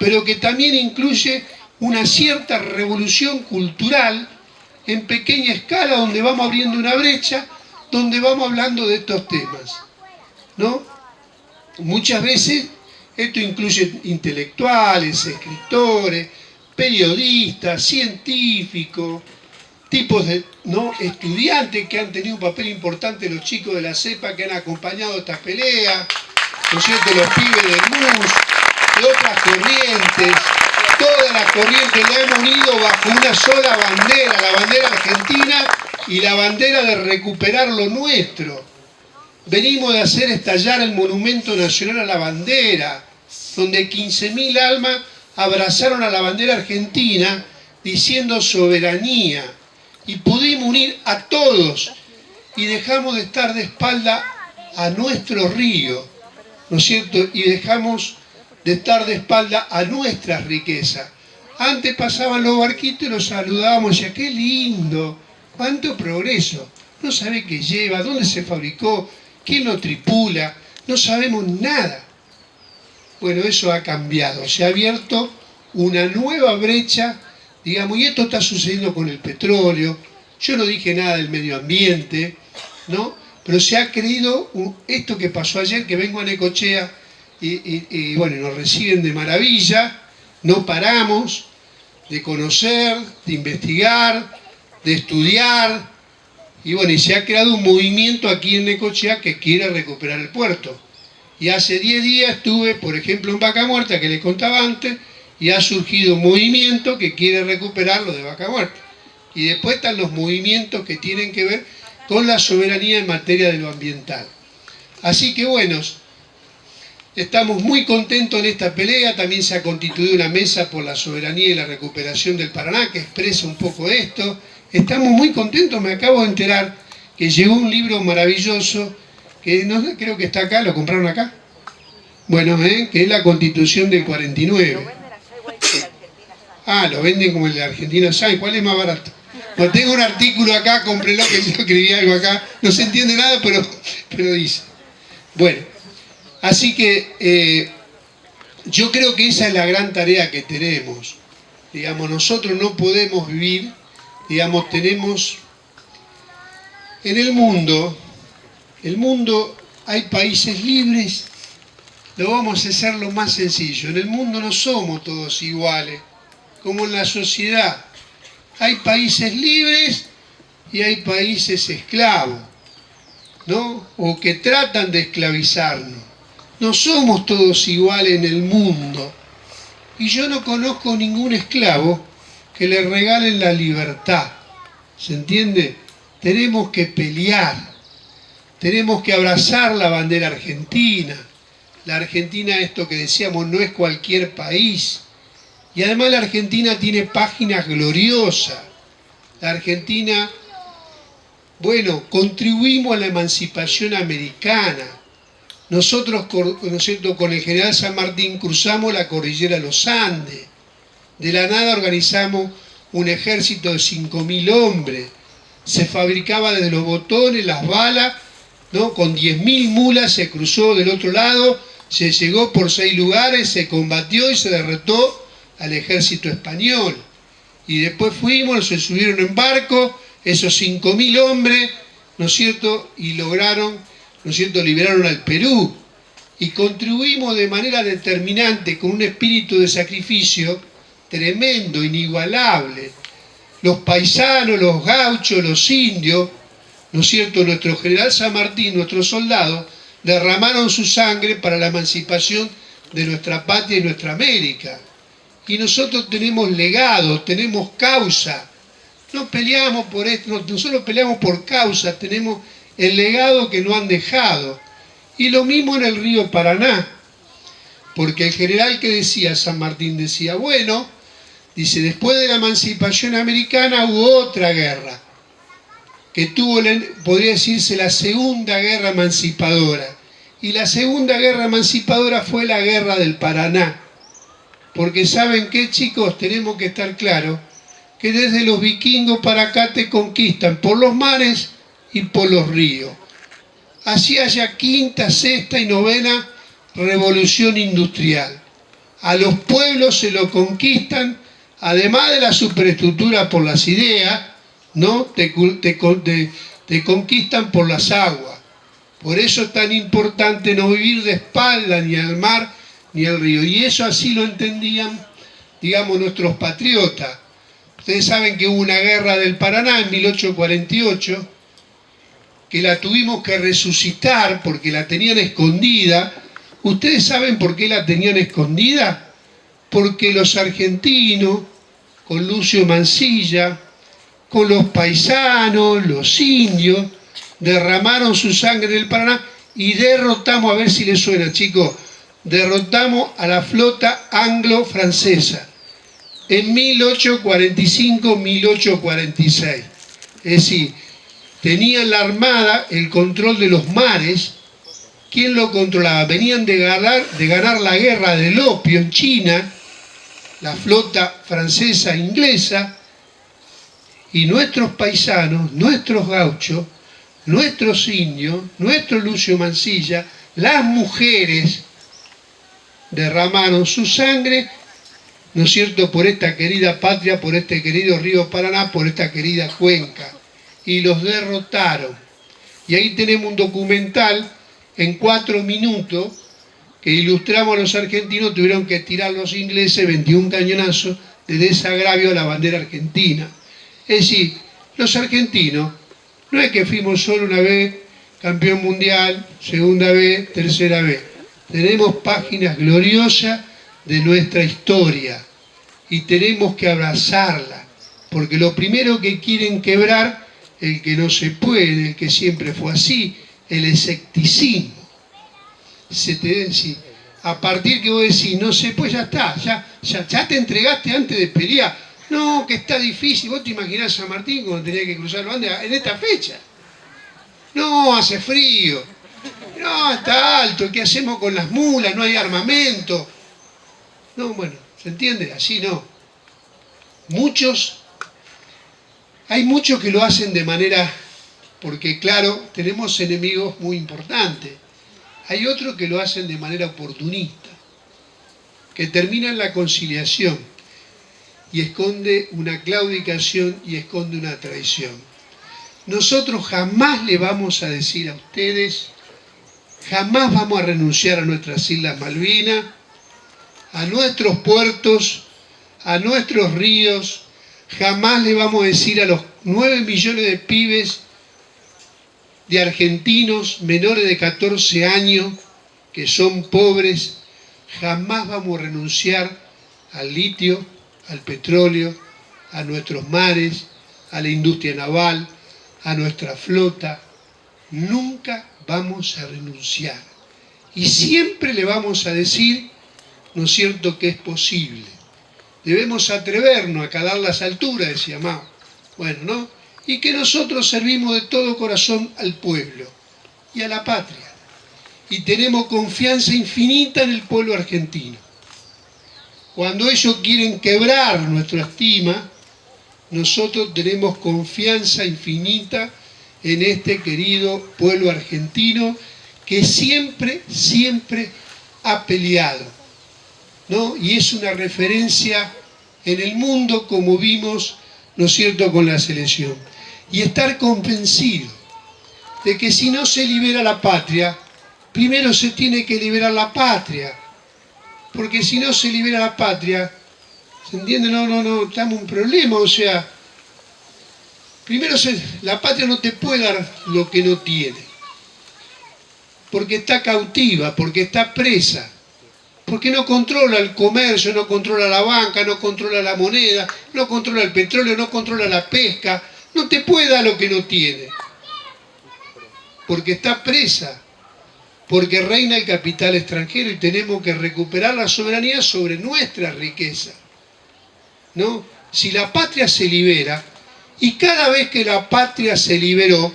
pero que también incluye una cierta revolución cultural en pequeña escala, donde vamos abriendo una brecha, donde vamos hablando de estos temas, ¿no? Muchas veces esto incluye intelectuales, escritores, periodistas, científicos, tipos de, ¿no?, estudiantes que han tenido un papel importante, los chicos de la CEPA que han acompañado estas peleas, ¿no es cierto?, los pibes del MUS, de otras corrientes. Todas las corrientes la hemos unido bajo una sola bandera, la bandera argentina y la bandera de recuperar lo nuestro. Venimos de hacer estallar el Monumento Nacional a la Bandera, donde 15.000 almas abrazaron a la bandera argentina diciendo soberanía. Y pudimos unir a todos y dejamos de estar de espalda a nuestro río, ¿no es cierto? Y dejamos de estar de espalda a nuestras riquezas. Antes pasaban los barquitos y los saludábamos y decían, qué lindo, cuánto progreso. No sabe qué lleva, dónde se fabricó, quién lo tripula, no sabemos nada. Bueno, eso ha cambiado, se ha abierto una nueva brecha, digamos, y esto está sucediendo con el petróleo. Yo no dije nada del medio ambiente, ¿no? Pero se ha creído esto que pasó ayer, que vengo a Necochea y bueno, nos reciben de maravilla, no paramos de conocer, de investigar, de estudiar, y bueno, y se ha creado un movimiento aquí en Necochea que quiere recuperar el puerto. Y hace 10 días estuve, por ejemplo, en Vaca Muerta, que les contaba antes, y ha surgido un movimiento que quiere recuperar lo de Vaca Muerta. Y después están los movimientos que tienen que ver con la soberanía en materia de lo ambiental. Así que bueno, estamos muy contentos en esta pelea. También se ha constituido una mesa por la soberanía y la recuperación del Paraná que expresa un poco esto. Estamos muy contentos, me acabo de enterar que llegó un libro maravilloso, que no sé, creo que está acá, ¿lo compraron acá? Bueno, que es la Constitución del 49. Ah, lo venden como el de Argentina Sai. ¿Cuál es más barato? Bueno, tengo un artículo acá, cómprelo, que yo escribí algo acá. No se entiende nada, pero dice. Bueno, así que yo creo que esa es la gran tarea que tenemos. Digamos, nosotros no podemos vivir, digamos, tenemos en el mundo El mundo, hay países libres, lo vamos a hacer lo más sencillo. En el mundo no somos todos iguales, como en la sociedad. Hay países libres y hay países esclavos, ¿no? O que tratan de esclavizarnos. No somos todos iguales en el mundo. Y yo no conozco ningún esclavo que le regalen la libertad. ¿Se entiende? Tenemos que pelear. Tenemos que abrazar la bandera argentina. La Argentina, esto que decíamos, no es cualquier país. Y además la Argentina tiene páginas gloriosas. La Argentina, bueno, contribuimos a la emancipación americana. Nosotros, ¿no es cierto?, con el general San Martín cruzamos la cordillera de los Andes. De la nada organizamos un ejército de 5.000 hombres. Se fabricaba desde los botones, las balas, ¿no? Con 10.000 mulas se cruzó del otro lado, se llegó por 6 lugares, se combatió y se derrotó al ejército español. Y después fuimos, se subieron en barco, esos 5.000 hombres, ¿no es cierto?, y lograron, ¿no es cierto?, liberaron al Perú. Y contribuimos de manera determinante, con un espíritu de sacrificio tremendo, inigualable. Los paisanos, los gauchos, los indios, ¿no es cierto?, nuestro general San Martín, nuestros soldados, derramaron su sangre para la emancipación de nuestra patria y nuestra América. Y nosotros tenemos legado, tenemos causa. No peleamos por esto, nosotros peleamos por causa, tenemos el legado que nos han dejado. Y lo mismo en el río Paraná, porque el general que decía, San Martín decía, bueno, dice, después de la emancipación americana hubo otra guerra, que tuvo, podría decirse, la segunda guerra emancipadora. Y la segunda guerra emancipadora fue la guerra del Paraná. Porque ¿saben qué, chicos? Tenemos que estar claros que desde los vikingos para acá te conquistan por los mares y por los ríos. Así haya quinta, sexta y novena revolución industrial. A los pueblos se lo conquistan, además de la superestructura por las ideas, ¿no? Te conquistan por las aguas. Por eso es tan importante no vivir de espalda ni al mar ni al río. Y eso así lo entendían, digamos, nuestros patriotas. Ustedes saben que hubo una guerra del Paraná en 1848, que la tuvimos que resucitar porque la tenían escondida. ¿Ustedes saben por qué la tenían escondida? Porque los argentinos, con Lucio Mansilla, con los paisanos, los indios, derramaron su sangre en el Paraná y derrotamos, a ver si les suena, chicos, derrotamos a la flota anglo-francesa en 1845-1846. Es decir, tenían la armada el control de los mares. ¿Quién lo controlaba? Venían de ganar la guerra del opio en China, la flota francesa e inglesa, y nuestros paisanos, nuestros gauchos, nuestros indios, nuestro Lucio Mansilla, las mujeres derramaron su sangre, ¿no es cierto?, por esta querida patria, por este querido río Paraná, por esta querida cuenca, y los derrotaron. Y ahí tenemos un documental en 4 minutos que ilustramos a los argentinos, tuvieron que tirar los ingleses 21 cañonazos de desagravio a la bandera argentina. Es decir, los argentinos, no es que fuimos solo una vez campeón mundial, segunda vez, tercera vez. Tenemos páginas gloriosas de nuestra historia y tenemos que abrazarla, porque lo primero que quieren quebrar, el que no se puede, el que siempre fue así, el escepticismo. A partir que vos decís, no sé, pues ya está, ya te entregaste antes de pelear. No, que está difícil. ¿Vos te imaginás a San Martín cuando tenía que cruzar los Andes en esta fecha? No, hace frío. No, está alto. ¿Qué hacemos con las mulas? No hay armamento. No, bueno, ¿se entiende? Así no. Hay muchos que lo hacen de manera, porque claro, tenemos enemigos muy importantes. Hay otros que lo hacen de manera oportunista, que terminan la conciliación y esconde una claudicación y esconde una traición. nosotros jamás le vamos a decir a ustedes, jamás vamos a renunciar a nuestras Islas Malvinas, a nuestros puertos, a nuestros ríos, jamás le vamos a decir a los 9 millones de pibes, de argentinos menores de 14 años, que son pobres, jamás vamos a renunciar al litio, al petróleo, a nuestros mares, a la industria naval, a nuestra flota. Nunca vamos a renunciar. Y siempre le vamos a decir, ¿no es cierto?, que es posible. Debemos atrevernos a calar las alturas, decía Mao. Bueno, ¿no? Y que nosotros servimos de todo corazón al pueblo y a la patria. Y tenemos confianza infinita en el pueblo argentino. Cuando ellos quieren quebrar nuestra estima, nosotros tenemos confianza infinita en este querido pueblo argentino que siempre, siempre ha peleado, ¿no? Y es una referencia en el mundo, como vimos, ¿no es cierto?, con la selección. Y estar convencido de que si no se libera la patria, primero se tiene que liberar la patria, porque si no se libera la patria, ¿se entiende? No, estamos en un problema, o sea, primero la patria no te puede dar lo que no tiene, porque está cautiva, porque está presa, porque no controla el comercio, no controla la banca, no controla la moneda, no controla el petróleo, no controla la pesca, no te puede dar lo que no tiene, porque está presa, porque reina el capital extranjero y tenemos que recuperar la soberanía sobre nuestra riqueza, ¿no? Si la patria se libera, y cada vez que la patria se liberó,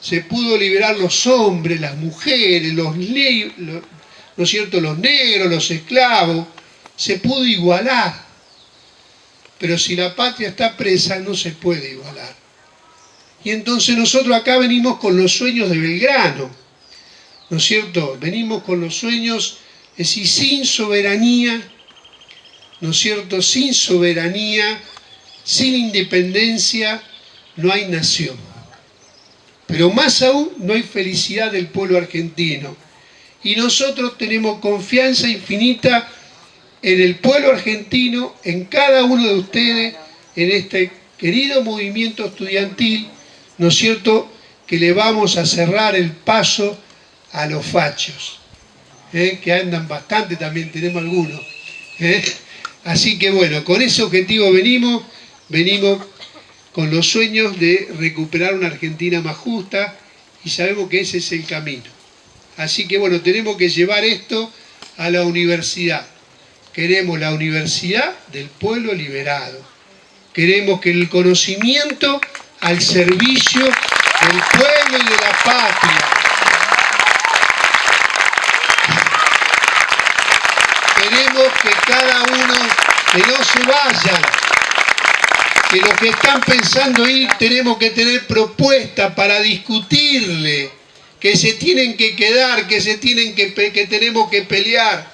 se pudo liberar los hombres, las mujeres, ¿no es cierto?, los negros, los esclavos, se pudo igualar. Pero si la patria está presa, no se puede igualar. Y entonces nosotros acá venimos con los sueños de Belgrano, ¿no es cierto? Venimos con los sueños, es decir, sin soberanía, ¿no es cierto?, sin soberanía, sin independencia, no hay nación. Pero más aún, no hay felicidad del pueblo argentino. Y nosotros tenemos confianza infinita en el pueblo argentino, en cada uno de ustedes, en este querido movimiento estudiantil, ¿no es cierto?, que le vamos a cerrar el paso a los fachos, que andan bastante, también tenemos algunos. Así que bueno, con ese objetivo venimos con los sueños de recuperar una Argentina más justa y sabemos que ese es el camino. Así que bueno, tenemos que llevar esto a la universidad. Queremos la universidad del pueblo liberado. Queremos que el conocimiento al servicio del pueblo y de la patria. Queremos que cada uno, que no se vayan, que los que están pensando ir, tenemos que tener propuestas para discutirle, que se tienen que quedar, que tenemos que pelear.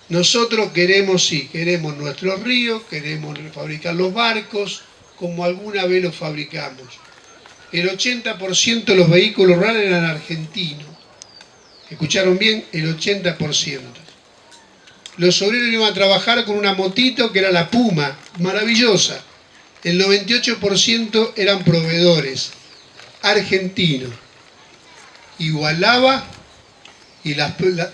Nosotros queremos, sí, queremos nuestros ríos, queremos fabricar los barcos, como alguna vez los fabricamos. El 80% de los vehículos rurales eran argentinos. ¿Escucharon bien? El 80%. Los obreros iban a trabajar con una motito que era la Puma, maravillosa. El 98% eran proveedores argentinos. Igualaba, y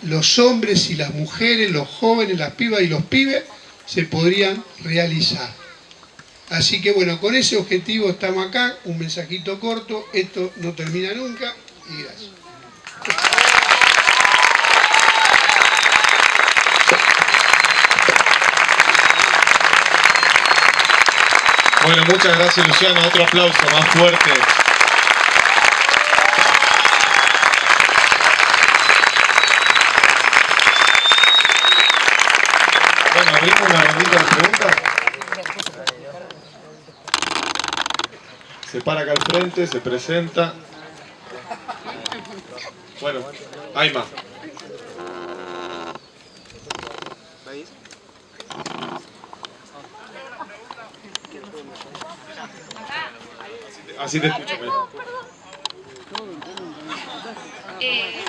los hombres y las mujeres, los jóvenes, las pibas y los pibes se podrían realizar. Así que bueno, con ese objetivo estamos acá, un mensajito corto, esto no termina nunca, y gracias. Bueno, muchas gracias, Luciano. Otro aplauso más fuerte. Bueno, abrimos una rondita de preguntas. Se para acá al frente, se presenta. Bueno, hay más. Así te escucho.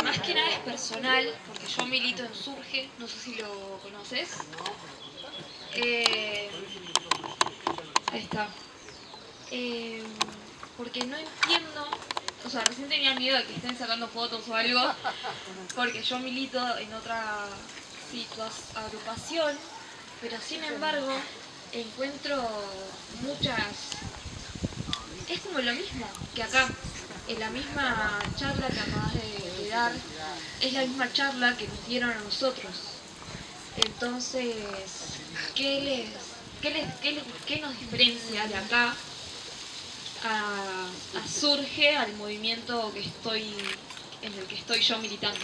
Más que nada es personal, porque yo milito en Surge, no sé si lo conoces. Ahí está. Porque no entiendo, o sea, recién tenía miedo de que estén sacando fotos o algo, porque yo milito en otra agrupación, pero sin embargo encuentro muchas... Es como lo mismo que acá, en la misma charla que acabas de dar, es la misma charla que nos dieron a nosotros. Entonces, ¿qué nos diferencia de acá a Surge, al movimiento en el que estoy yo militando?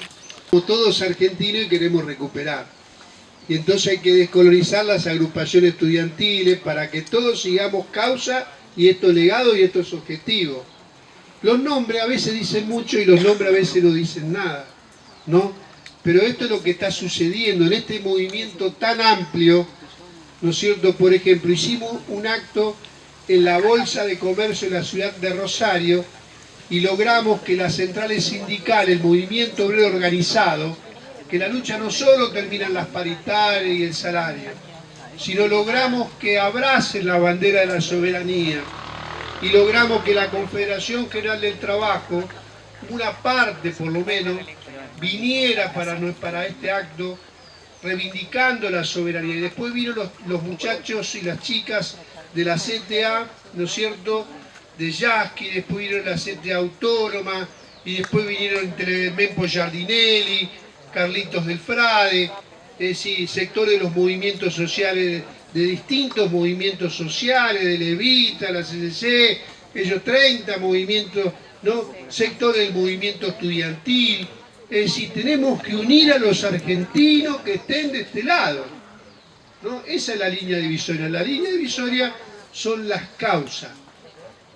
Somos todos argentinos y queremos recuperar. Y entonces hay que descolonizar las agrupaciones estudiantiles para que todos sigamos causa y estos legados y estos objetivos. Los nombres a veces dicen mucho y los nombres a veces no dicen nada, ¿no? Pero esto es lo que está sucediendo en este movimiento tan amplio, ¿no es cierto? Por ejemplo, hicimos un acto en la Bolsa de Comercio de la ciudad de Rosario y logramos que las centrales sindicales, el movimiento obrero organizado, que la lucha no solo termina en las paritarias y el salario, sino logramos que abracen la bandera de la soberanía y logramos que la Confederación General del Trabajo, una parte por lo menos, viniera para este acto reivindicando la soberanía. Y después vieron los muchachos y las chicas de la CTA, ¿no es cierto?, de Yasky, después vinieron la CTA Autónoma, y después vinieron Mempo Giardinelli, Carlitos del Frade, es decir, sectores de los movimientos sociales, de distintos movimientos sociales, de Levita, la CCC, ellos 30 movimientos, ¿no?, sectores del movimiento estudiantil. Es decir, tenemos que unir a los argentinos que estén de este lado, ¿no? Esa es la línea divisoria. La línea divisoria son las causas,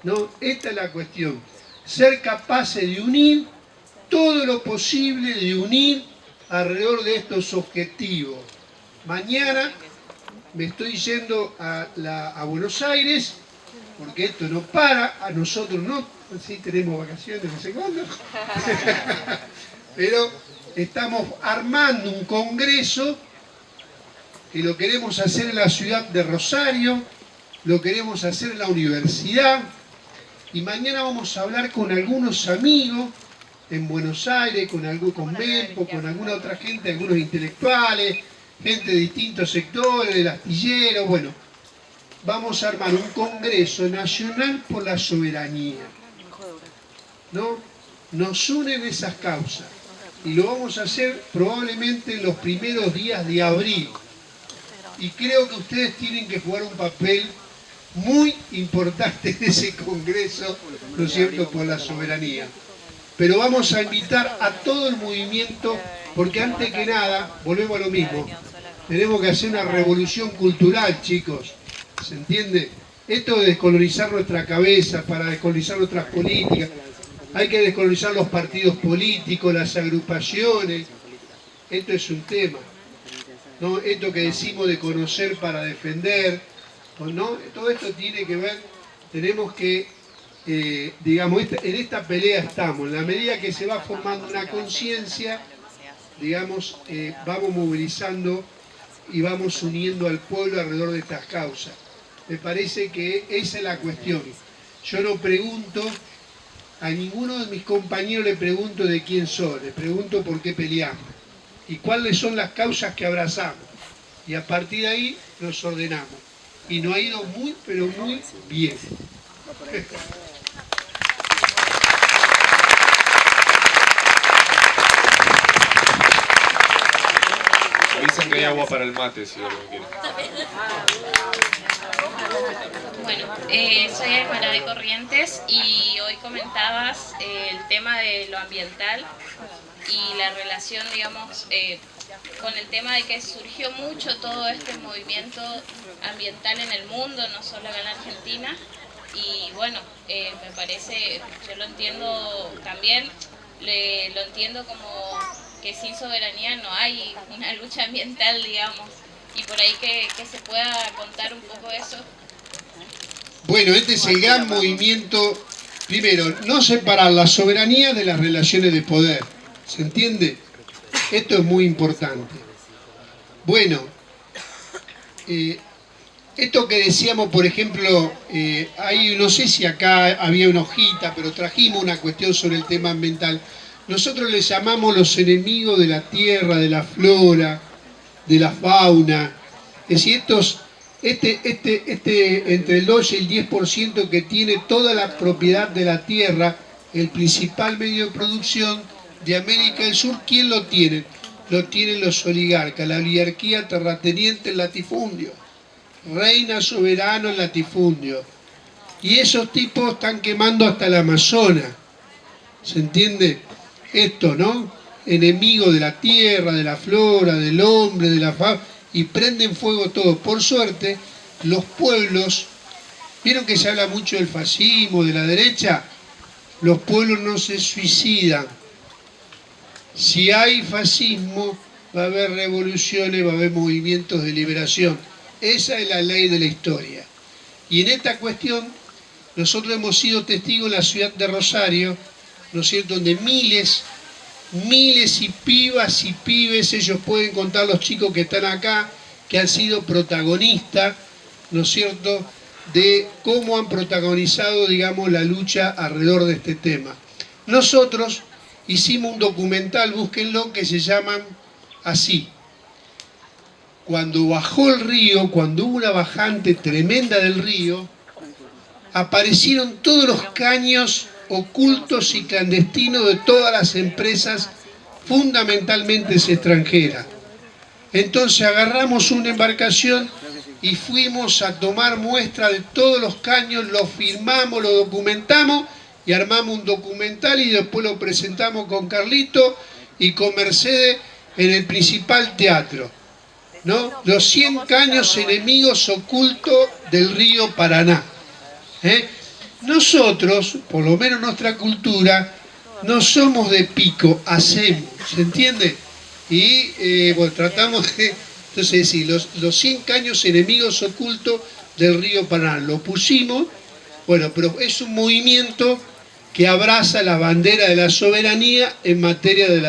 ¿no? Esta es la cuestión. Ser capaces de unir todo lo posible, de unir alrededor de estos objetivos. Mañana me estoy yendo a Buenos Aires, porque esto no para, a nosotros no, sí tenemos vacaciones, no sé cuándo, pero estamos armando un congreso que lo queremos hacer en la ciudad de Rosario, lo queremos hacer en la universidad, y mañana vamos a hablar con algunos amigos en Buenos Aires, con Mempo, con alguna otra gente, algunos intelectuales, gente de distintos sectores, del astillero. Bueno, vamos a armar un congreso nacional por la soberanía, ¿no? Nos unen esas causas y lo vamos a hacer probablemente en los primeros días de abril, y creo que ustedes tienen que jugar un papel muy importante en ese congreso, ¿no es cierto?, por la soberanía. Pero vamos a invitar a todo el movimiento, porque antes que nada, volvemos a lo mismo, tenemos que hacer una revolución cultural, chicos, ¿se entiende? Esto de descolonizar nuestra cabeza, para descolonizar nuestras políticas, hay que descolonizar los partidos políticos, las agrupaciones, esto es un tema, ¿no? Esto que decimos de conocer para defender, ¿no? Todo esto tiene que ver, tenemos que, digamos, en esta pelea estamos, en la medida que se va formando una conciencia, digamos, vamos movilizando y vamos uniendo al pueblo alrededor de estas causas. Me parece que esa es la cuestión. Yo no pregunto, a ninguno de mis compañeros le pregunto de quién son, le pregunto por qué peleamos y cuáles son las causas que abrazamos. Y a partir de ahí nos ordenamos. Y nos ha ido muy, pero muy bien. Avisan que hay agua para el mate, si alguien quiere. Bueno, soy Aymara de Corrientes y hoy comentabas el tema de lo ambiental y la relación, digamos, con el tema de que surgió mucho todo este movimiento ambiental en el mundo, no solo acá en Argentina. Y bueno, me parece, yo lo entiendo también, lo entiendo como que sin soberanía no hay una lucha ambiental, digamos, y por ahí que se pueda contar un poco eso. Bueno, este es el gran movimiento primero, no separar la soberanía de las relaciones de poder. ¿Se entiende? Esto es muy importante. Bueno, esto que decíamos, por ejemplo, no sé si acá había una hojita, pero trajimos una cuestión sobre el tema ambiental. Nosotros les llamamos los enemigos de la tierra, de la flora, de la fauna. Es decir, entre el 2 y el 10% que tiene toda la propiedad de la tierra, el principal medio de producción de América del Sur, ¿quién lo tiene? Lo tienen los oligarcas, la oligarquía terrateniente, el latifundio. Reina soberano el latifundio. Y esos tipos están quemando hasta el Amazonas. ¿Se entiende? Esto, ¿no? Enemigo de la tierra, de la flora, del hombre, de la fauna, y prenden fuego todo. Por suerte, los pueblos, ¿vieron que se habla mucho del fascismo, de la derecha? Los pueblos no se suicidan. Si hay fascismo, va a haber revoluciones, va a haber movimientos de liberación. Esa es la ley de la historia. Y en esta cuestión, nosotros hemos sido testigos en la ciudad de Rosario, ¿no es cierto?, donde miles y pibas y pibes, ellos pueden contar, los chicos que están acá, que han sido protagonistas, ¿no es cierto?, de cómo han protagonizado, digamos, la lucha alrededor de este tema. Nosotros hicimos un documental, búsquenlo, que se llama así: cuando bajó el río, cuando hubo una bajante tremenda del río, aparecieron todos los caños ocultos y clandestinos de todas las empresas, fundamentalmente extranjeras. Entonces agarramos una embarcación y fuimos a tomar muestra de todos los caños, lo filmamos, lo documentamos y armamos un documental y después lo presentamos con Carlito y con Mercedes en el principal teatro, ¿no? Los 100 caños enemigos ocultos del río Paraná. Nosotros, por lo menos nuestra cultura, no somos de pico, hacemos, ¿se entiende? Y bueno, tratamos de, entonces decir, los 100 caños enemigos ocultos del río Paraná, lo pusimos, bueno, pero es un movimiento que abraza la bandera de la soberanía en materia en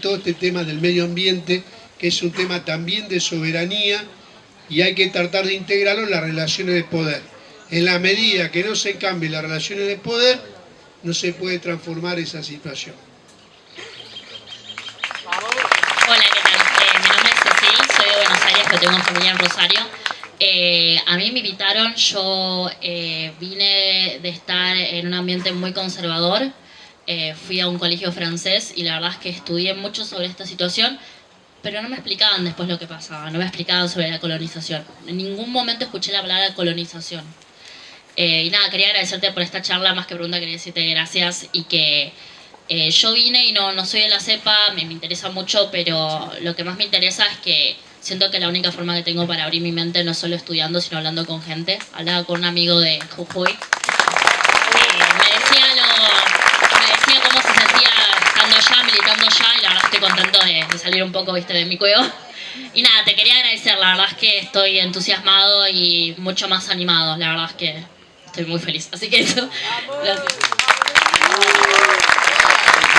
todo este tema del medio ambiente, que es un tema también de soberanía, y hay que tratar de integrarlo en las relaciones de poder. En la medida que no se cambien las relaciones de poder, no se puede transformar esa situación. Hola, ¿qué tal? Mi nombre es Cecil, soy de Buenos Aires, pero tengo familia en Rosario. A mí me invitaron, yo vine de estar en un ambiente muy conservador, fui a un colegio francés y la verdad es que estudié mucho sobre esta situación, pero no me explicaban después lo que pasaba, no me explicaban sobre la colonización. En ningún momento escuché la palabra colonización. Y nada, quería agradecerte por esta charla, más que pregunta quería decirte gracias y que yo vine y no soy de la cepa, me interesa mucho, pero lo que más me interesa es que siento que la única forma que tengo para abrir mi mente no es solo estudiando, sino hablando con gente. Hablaba con un amigo de Jujuy, me decía cómo se sentía estando allá, militando allá, y la verdad estoy contento de salir un poco, viste, de mi cueva. Y nada, te quería agradecer, la verdad es que estoy entusiasmado y mucho más animado, la verdad es que estoy muy feliz. Así que eso, gracias.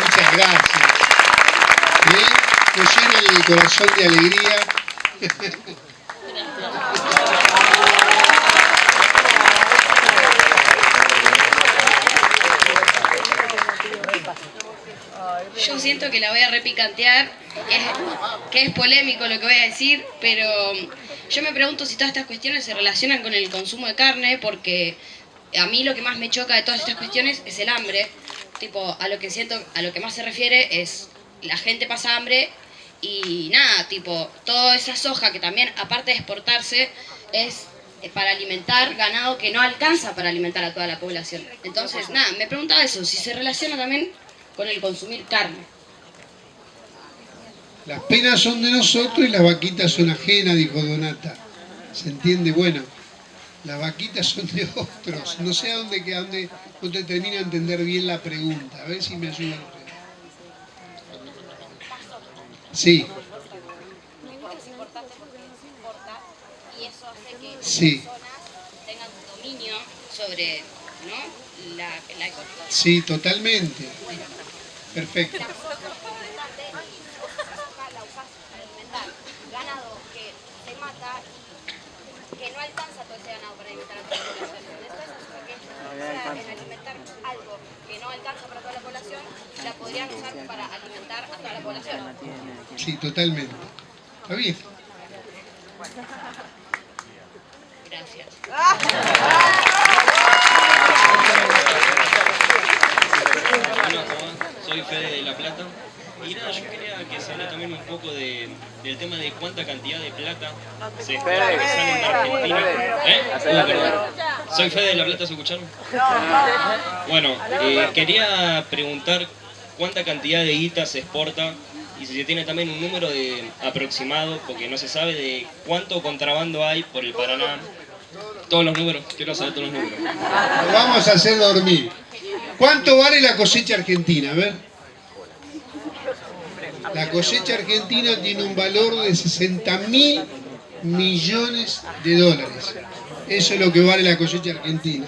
Muchas gracias. Bien, nos llena el corazón de alegría. Yo siento que la voy a repicantear, que es polémico lo que voy a decir, pero yo me pregunto si todas estas cuestiones se relacionan con el consumo de carne, porque a mí lo que más me choca de todas estas cuestiones es el hambre. Tipo, a lo que más se refiere es la gente pasa hambre y nada, tipo, toda esa soja que también, aparte de exportarse, es para alimentar ganado que no alcanza para alimentar a toda la población. Entonces, nada, me preguntaba eso, si se relaciona también con el consumir carne. Las penas son de nosotros y las vaquitas son ajenas, dijo Donata. ¿Se entiende? Bueno, las vaquitas son de otros. No sé a dónde no te termino de entender bien la pregunta. A ver si me ayudan ustedes. Sí. Y eso hace que las Sí. personas tengan dominio sobre ¿no? La economía. Sí, totalmente. Perfecto. Ganado que se mata y que no alcanza todo ese ganado para alimentar a toda la población. Entonces, en alimentar algo que no alcanza para toda la población, la podrían usar para alimentar a toda la población. Sí, totalmente. ¿Está bien? Gracias. Bueno, soy Fede de La Plata. Y nada, yo quería que se hable también un poco del tema de cuánta cantidad de plata se espera que sale en Argentina. Perdón. Soy Fede de La Plata, ¿se escucharon? Bueno, quería preguntar cuánta cantidad de guita se exporta y si se tiene también un número de aproximado, porque no se sabe de cuánto contrabando hay por el Paraná. Todos los números, quiero saber todos los números. Lo vamos a hacer dormir. ¿Cuánto vale la cosecha argentina? A ver. La cosecha argentina tiene un valor de 60.000 millones de dólares. Eso es lo que vale la cosecha argentina.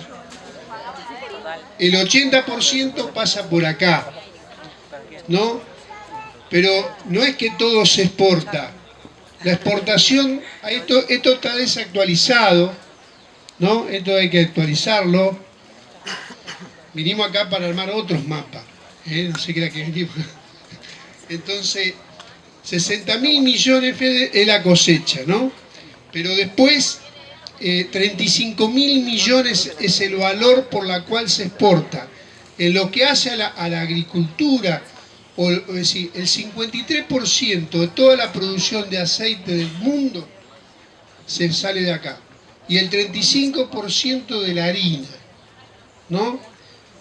El 80% pasa por acá, ¿no? Pero no es que todo se exporta. La exportación, esto está desactualizado, ¿no? Esto hay que actualizarlo. Vinimos acá para armar otros mapas, no sé qué era que vinimos. Entonces, 60.000 millones es la cosecha, ¿no? Pero después, 35.000 millones es el valor por la cual se exporta. En lo que hace a la agricultura, es decir, el 53% de toda la producción de aceite del mundo se sale de acá. Y el 35% de la harina, ¿no?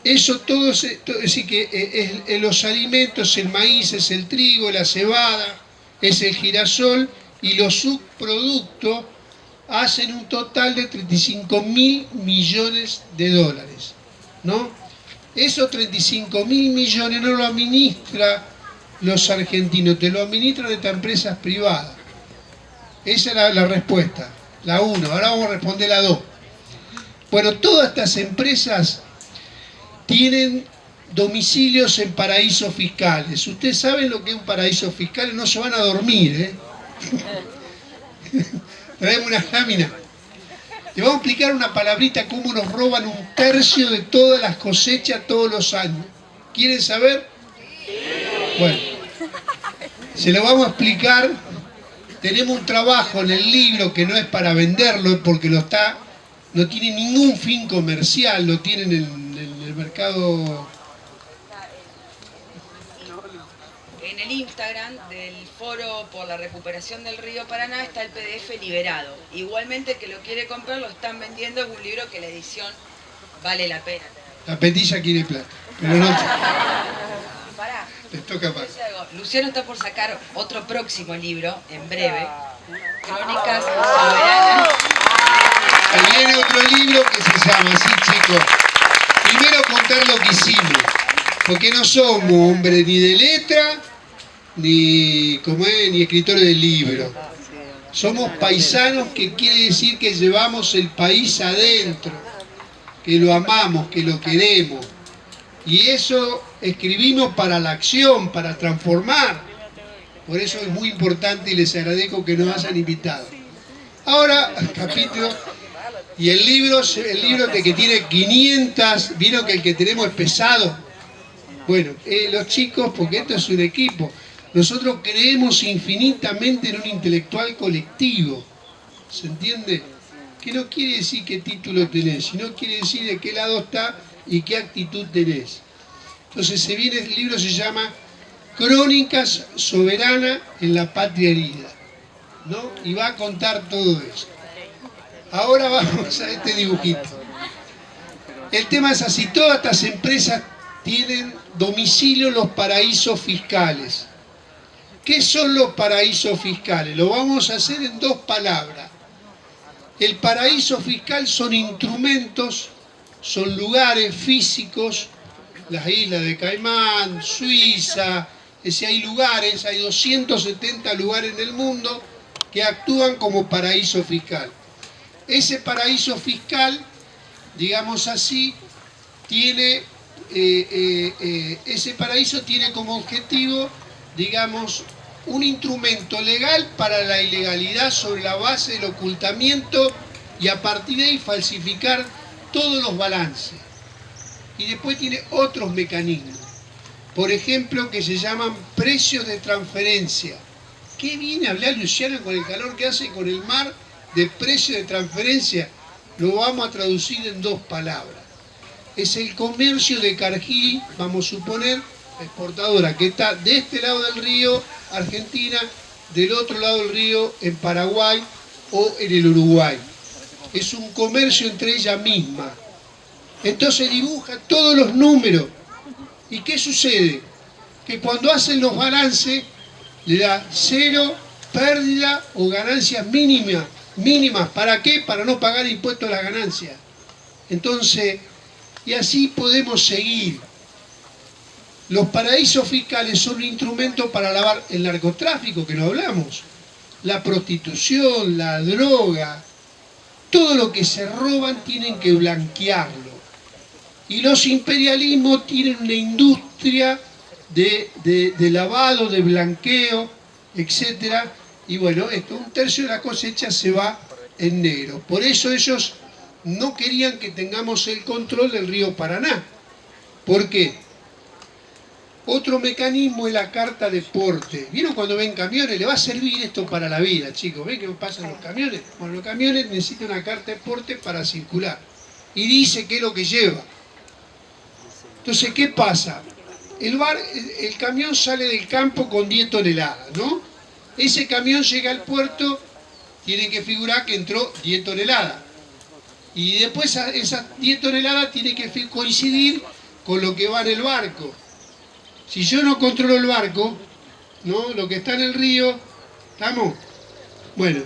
Eso todo, es decir, que es los alimentos, el maíz, es el trigo, la cebada, es el girasol, y los subproductos hacen un total de 35.000 millones de dólares, ¿no? Esos 35.000 millones no lo administra los argentinos, te lo administran estas empresas privadas. Esa es la respuesta, la 1. Ahora vamos a responder la 2. Bueno, todas estas empresas tienen domicilios en paraísos fiscales. Ustedes saben lo que es un paraíso fiscal, no se van a dormir, ¿eh? Traemos una lámina. Le vamos a explicar una palabrita, cómo nos roban 1/3 de todas las cosechas todos los años. ¿Quieren saber? Bueno, se lo vamos a explicar. Tenemos un trabajo en el libro que no es para venderlo, porque no tiene ningún fin comercial, lo tienen en el mercado. En el Instagram del Foro por la Recuperación del Río Paraná está el PDF liberado. Igualmente el que lo quiere comprar lo están vendiendo, es un libro que la edición vale la pena. La petilla quiere plata, pero no. Pará. Les toca más. Luciano está por sacar otro próximo libro en breve. Crónicas Soberanas. Y viene otro libro que se llama, sí, chicos. Primero contar lo que hicimos, porque no somos hombres ni de letra, ni escritores de libro. Somos paisanos, que quiere decir que llevamos el país adentro, que lo amamos, que lo queremos. Y eso escribimos para la acción, para transformar. Por eso es muy importante y les agradezco que nos hayan invitado. Ahora, capítulo. Y el libro de que tiene 500, ¿vieron que el que tenemos es pesado? Bueno, los chicos, porque esto es un equipo, nosotros creemos infinitamente en un intelectual colectivo. ¿Se entiende? Que no quiere decir qué título tenés, sino quiere decir de qué lado está y qué actitud tenés. Entonces el libro se llama Crónicas Soberanas en la Patria Herida, ¿no? Y va a contar todo eso. Ahora vamos a este dibujito. El tema es así, todas estas empresas tienen domicilio en los paraísos fiscales. ¿Qué son los paraísos fiscales? Lo vamos a hacer en 2 palabras. El paraíso fiscal son instrumentos, son lugares físicos, las islas de Caimán, Suiza, hay lugares, hay 270 lugares en el mundo que actúan como paraíso fiscal. Ese paraíso fiscal, digamos así, tiene, ese paraíso tiene como objetivo, digamos, un instrumento legal para la ilegalidad sobre la base del ocultamiento y a partir de ahí falsificar todos los balances. Y después tiene otros mecanismos, por ejemplo, que se llaman precios de transferencia. ¿Qué viene a hablar Luciano con el calor que hace con el mar de precios de transferencia? Lo vamos a traducir en dos palabras. Es el comercio de carjí, vamos a suponer, la exportadora que está de este lado del río, Argentina, del otro lado del río, en Paraguay o en el Uruguay. Es un comercio entre ella misma. Entonces dibuja todos los números. ¿Y qué sucede? Que cuando hacen los balances, le da cero, pérdida o ganancias mínimas. ¿Para qué? Para no pagar impuestos a las ganancias. Entonces, y así podemos seguir. Los paraísos fiscales son un instrumento para lavar el narcotráfico, que no hablamos, la prostitución, la droga, todo lo que se roban tienen que blanquearlo. Y los imperialismos tienen una industria de lavado, de blanqueo, etc. Y bueno, esto, 1/3 de la cosecha se va en negro. Por eso ellos no querían que tengamos el control del río Paraná. ¿Por qué? Otro mecanismo es la carta de porte. ¿Vieron cuando ven camiones? Le va a servir esto para la vida, chicos. ¿Ven qué pasan los camiones? Bueno, los camiones necesitan una carta de porte para circular. Y dice qué es lo que lleva. Entonces, ¿qué pasa? El camión sale del campo con 10 toneladas, ¿no? Ese camión llega al puerto, tiene que figurar que entró 10 toneladas. Y después esas 10 toneladas tienen que coincidir con lo que va en el barco. Si yo no controlo el barco, ¿no? Lo que está en el río, ¿estamos? Bueno,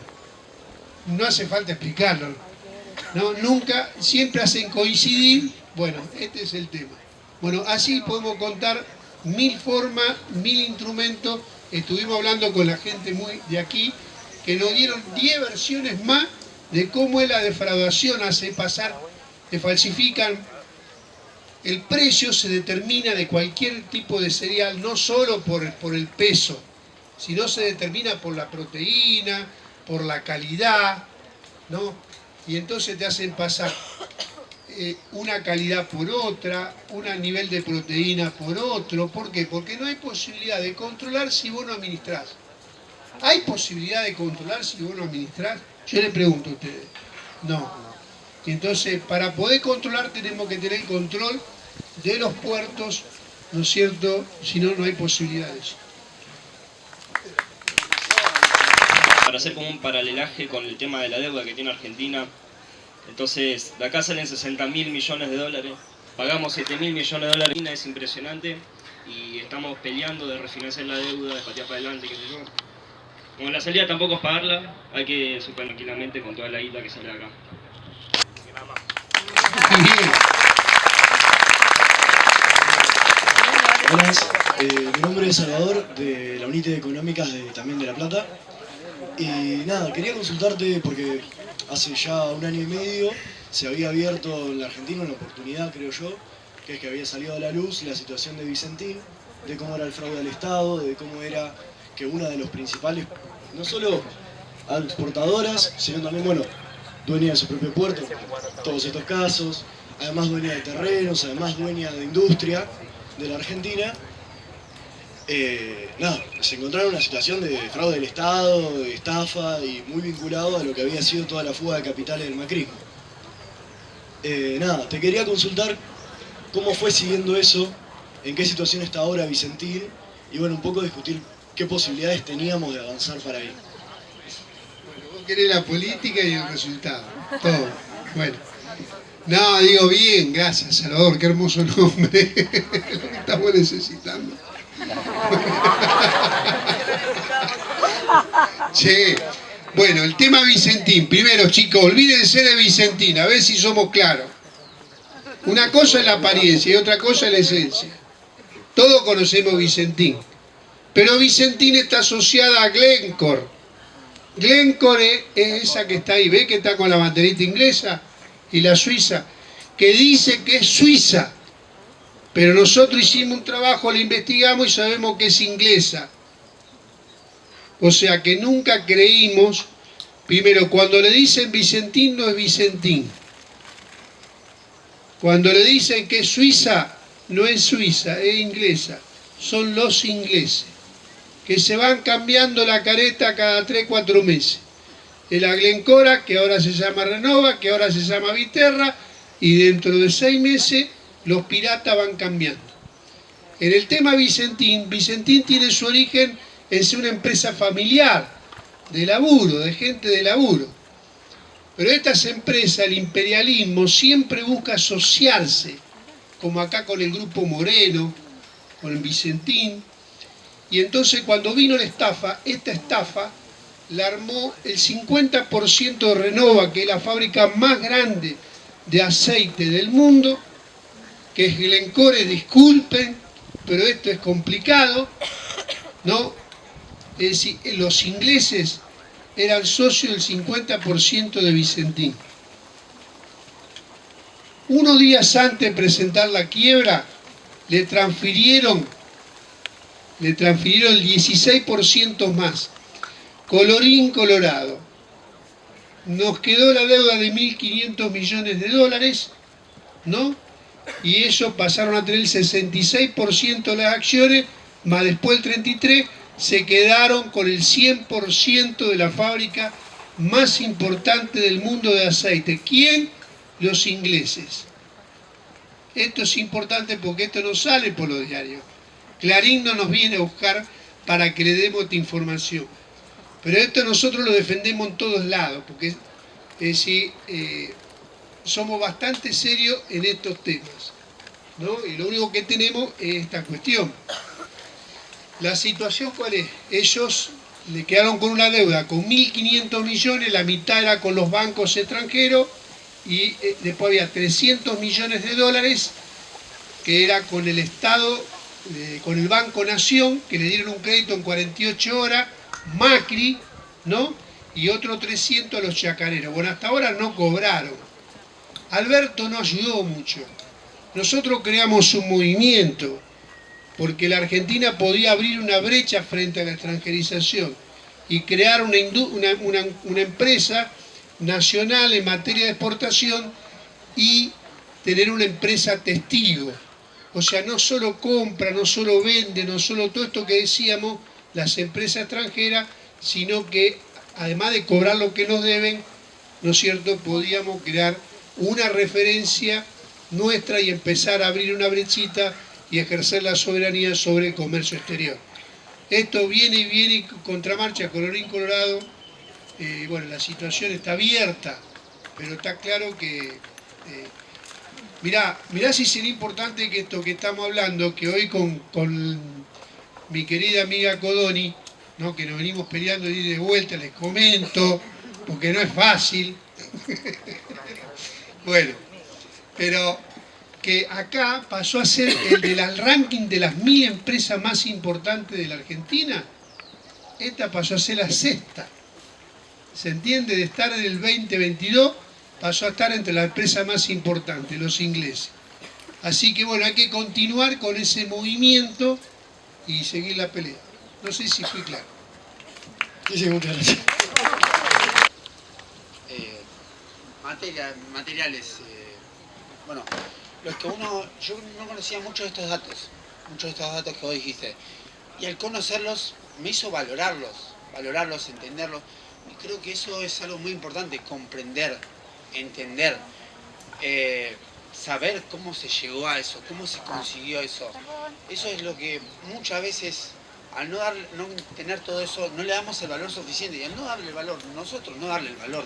no hace falta explicarlo, ¿no? Nunca, siempre hacen coincidir. Bueno, este es el tema. Bueno, así podemos contar 1000 formas, 1000 instrumentos. Estuvimos hablando con la gente muy de aquí, que nos dieron 10 versiones más de cómo es la defraudación, hace pasar, te falsifican. El precio se determina de cualquier tipo de cereal, no solo por el peso, sino se determina por la proteína, por la calidad, ¿no? Y entonces te hacen pasar una calidad por otra, un nivel de proteína por otro. ¿Por qué? Porque no hay posibilidad de controlar si vos no administrás. ¿Hay posibilidad de controlar si vos no administrás? Yo le pregunto a ustedes. No. Y entonces, para poder controlar tenemos que tener control de los puertos, ¿no es cierto? Si no, no hay posibilidades. Para hacer como un paralelaje con el tema de la deuda que tiene Argentina, entonces de acá salen 60.000 millones de dólares, pagamos 7.000 millones de dólares, es impresionante, y estamos peleando de refinanciar la deuda, de patear para adelante, qué sé yo. Como la salida tampoco es pagarla, hay que superar tranquilamente con toda la isla que sale de acá. Buenas, mi nombre es Salvador, de la Unidad Económicas también de La Plata. Y nada, quería consultarte porque hace ya 1 año y medio se había abierto en la Argentina una oportunidad, creo yo, que es que había salido a la luz la situación de Vicentín, de cómo era el fraude al Estado, de cómo era que una de los principales, no solo exportadoras, sino también, bueno, dueña de su propio puerto, todos estos casos, además dueña de terrenos, además dueña de industria de la Argentina. Nada, se encontraron en una situación de fraude del Estado, de estafa y muy vinculado a lo que había sido toda la fuga de capitales del macrismo. Nada, te quería consultar cómo fue siguiendo eso, en qué situación está ahora Vicentín y bueno, un poco discutir qué posibilidades teníamos de avanzar para ahí. Bueno, vos querés la política y el resultado, todo. Bueno, no, digo bien, gracias Salvador, qué hermoso nombre, lo que estamos necesitando. Sí. Bueno, el tema Vicentín. Primero, chicos, olvídense de Vicentín, a ver si somos claros. Una cosa es la apariencia y otra cosa es la esencia. Todos conocemos Vicentín. Pero Vicentín está asociada a Glencore. Glencore es esa que está ahí, ¿ve que está con la banderita inglesa y la suiza? Que dice que es Suiza. Pero nosotros hicimos un trabajo, la investigamos y sabemos que es inglesa. O sea que nunca creímos, primero, cuando le dicen Vicentín no es Vicentín. Cuando le dicen que es Suiza, no es Suiza, es inglesa. Son los ingleses, que se van cambiando la careta cada 3-4 meses. La Glencora, que ahora se llama Renova, que ahora se llama Viterra, y dentro de 6 meses los piratas van cambiando. En el tema Vicentín, Vicentín tiene su origen en ser una empresa familiar, de laburo, de gente de laburo. Pero estas empresas, el imperialismo, siempre busca asociarse, como acá con el Grupo Moreno, con el Vicentín. Y entonces cuando vino la estafa, esta estafa la armó el 50% de Renova, que es la fábrica más grande de aceite del mundo, que es Glencore, disculpen, pero esto es complicado, ¿no? Es decir, los ingleses eran socios del 50% de Vicentín. Unos días antes de presentar la quiebra, le transfirieron el 16% más. Colorín colorado. Nos quedó la deuda de 1.500 millones de dólares, ¿no? Y ellos pasaron a tener el 66% de las acciones, más después el 33%, se quedaron con el 100% de la fábrica más importante del mundo de aceite. ¿Quién? Los ingleses. Esto es importante porque esto no sale por los diarios. Clarín no nos viene a buscar para que le demos esta información. Pero esto nosotros lo defendemos en todos lados, porque es decir, somos bastante serios en estos temas, ¿no? Y lo único que tenemos es esta cuestión. La situación, ¿cuál es? Ellos le quedaron con una deuda con 1.500 millones, la mitad era con los bancos extranjeros, y después había 300 millones de dólares, que era con el Estado, con el Banco Nación, que le dieron un crédito en 48 horas, Macri, ¿no? Y otro 300 a los chacareros. Bueno, hasta ahora no cobraron. Alberto no ayudó mucho. Nosotros creamos un movimiento, porque la Argentina podía abrir una brecha frente a la extranjerización y crear una empresa nacional en materia de exportación y tener una empresa testigo. O sea, no solo compra, no solo vende, no solo todo esto que decíamos, las empresas extranjeras, sino que además de cobrar lo que nos deben, ¿no es cierto?, podíamos crear una referencia nuestra y empezar a abrir una brechita y ejercer la soberanía sobre el comercio exterior. Esto viene y contramarcha, colorín colorado. Bueno, la situación está abierta, pero está claro que... mirá si sería importante que esto que estamos hablando, que hoy con mi querida amiga Codoni, ¿no?, que nos venimos peleando y de vuelta, les comento, porque no es fácil. Bueno, pero que acá pasó a ser el del ranking de las 1000 empresas más importantes de la Argentina. Esta pasó a ser la 6ª. ¿Se entiende? De estar en el 2022, pasó a estar entre las empresas más importantes, los ingleses. Así que bueno, hay que continuar con ese movimiento y seguir la pelea. No sé si fui claro. Sí, muchas gracias. Materiales. Bueno, yo no conocía muchos de estos datos que vos dijiste. Y al conocerlos me hizo valorarlos, entenderlos. Y creo que eso es algo muy importante, comprender, entender, saber cómo se llegó a eso, cómo se consiguió eso. Eso es lo que muchas veces, al no tener todo eso, no le damos el valor suficiente. Y al no darle el valor, nosotros no darle el valor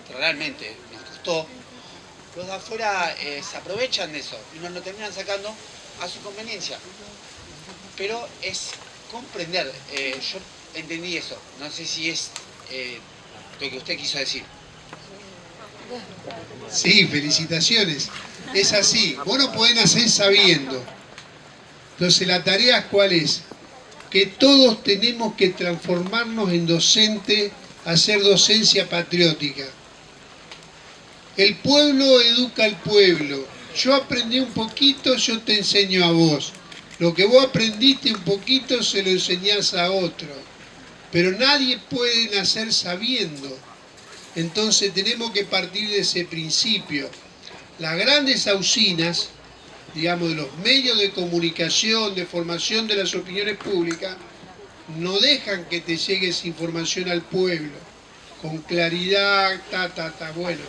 que realmente nos costó, los de afuera se aprovechan de eso y nos lo terminan sacando a su conveniencia. Pero es comprender, yo entendí eso, no sé si es lo que usted quiso decir. Sí, felicitaciones. Es así, vos no podés nacer sabiendo. Entonces la tarea ¿cuál es? Que todos tenemos que transformarnos en docente, hacer docencia patriótica. El pueblo educa al pueblo, Yo aprendí un poquito, yo te enseño a vos. Lo que vos aprendiste un poquito se lo enseñás a otro. Pero nadie puede nacer sabiendo. Entonces tenemos que partir de ese principio. Las grandes ausinas, digamos, de los medios de comunicación, de formación de las opiniones públicas, no dejan que te llegue esa información al pueblo, con claridad, bueno.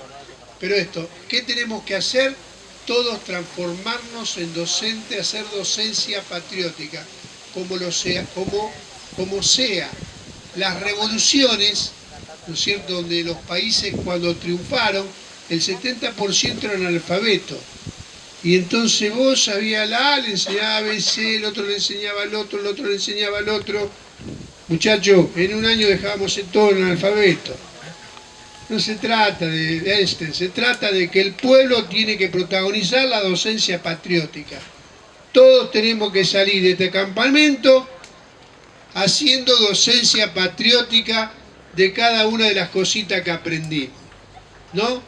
Pero esto, ¿qué tenemos que hacer? Todos transformarnos en docentes, hacer docencia patriótica, como sea. Las revoluciones, ¿no es cierto?, donde los países cuando triunfaron, el 70% eran analfabetos. Y entonces vos sabías la A, le enseñaba ABC, el otro le enseñaba al otro, el otro le enseñaba al otro. Muchachos, en un año dejábamos todo en analfabeto. No se trata de Einstein, se trata de que el pueblo tiene que protagonizar la docencia patriótica. Todos tenemos que salir de este campamento haciendo docencia patriótica de cada una de las cositas que aprendimos, ¿no?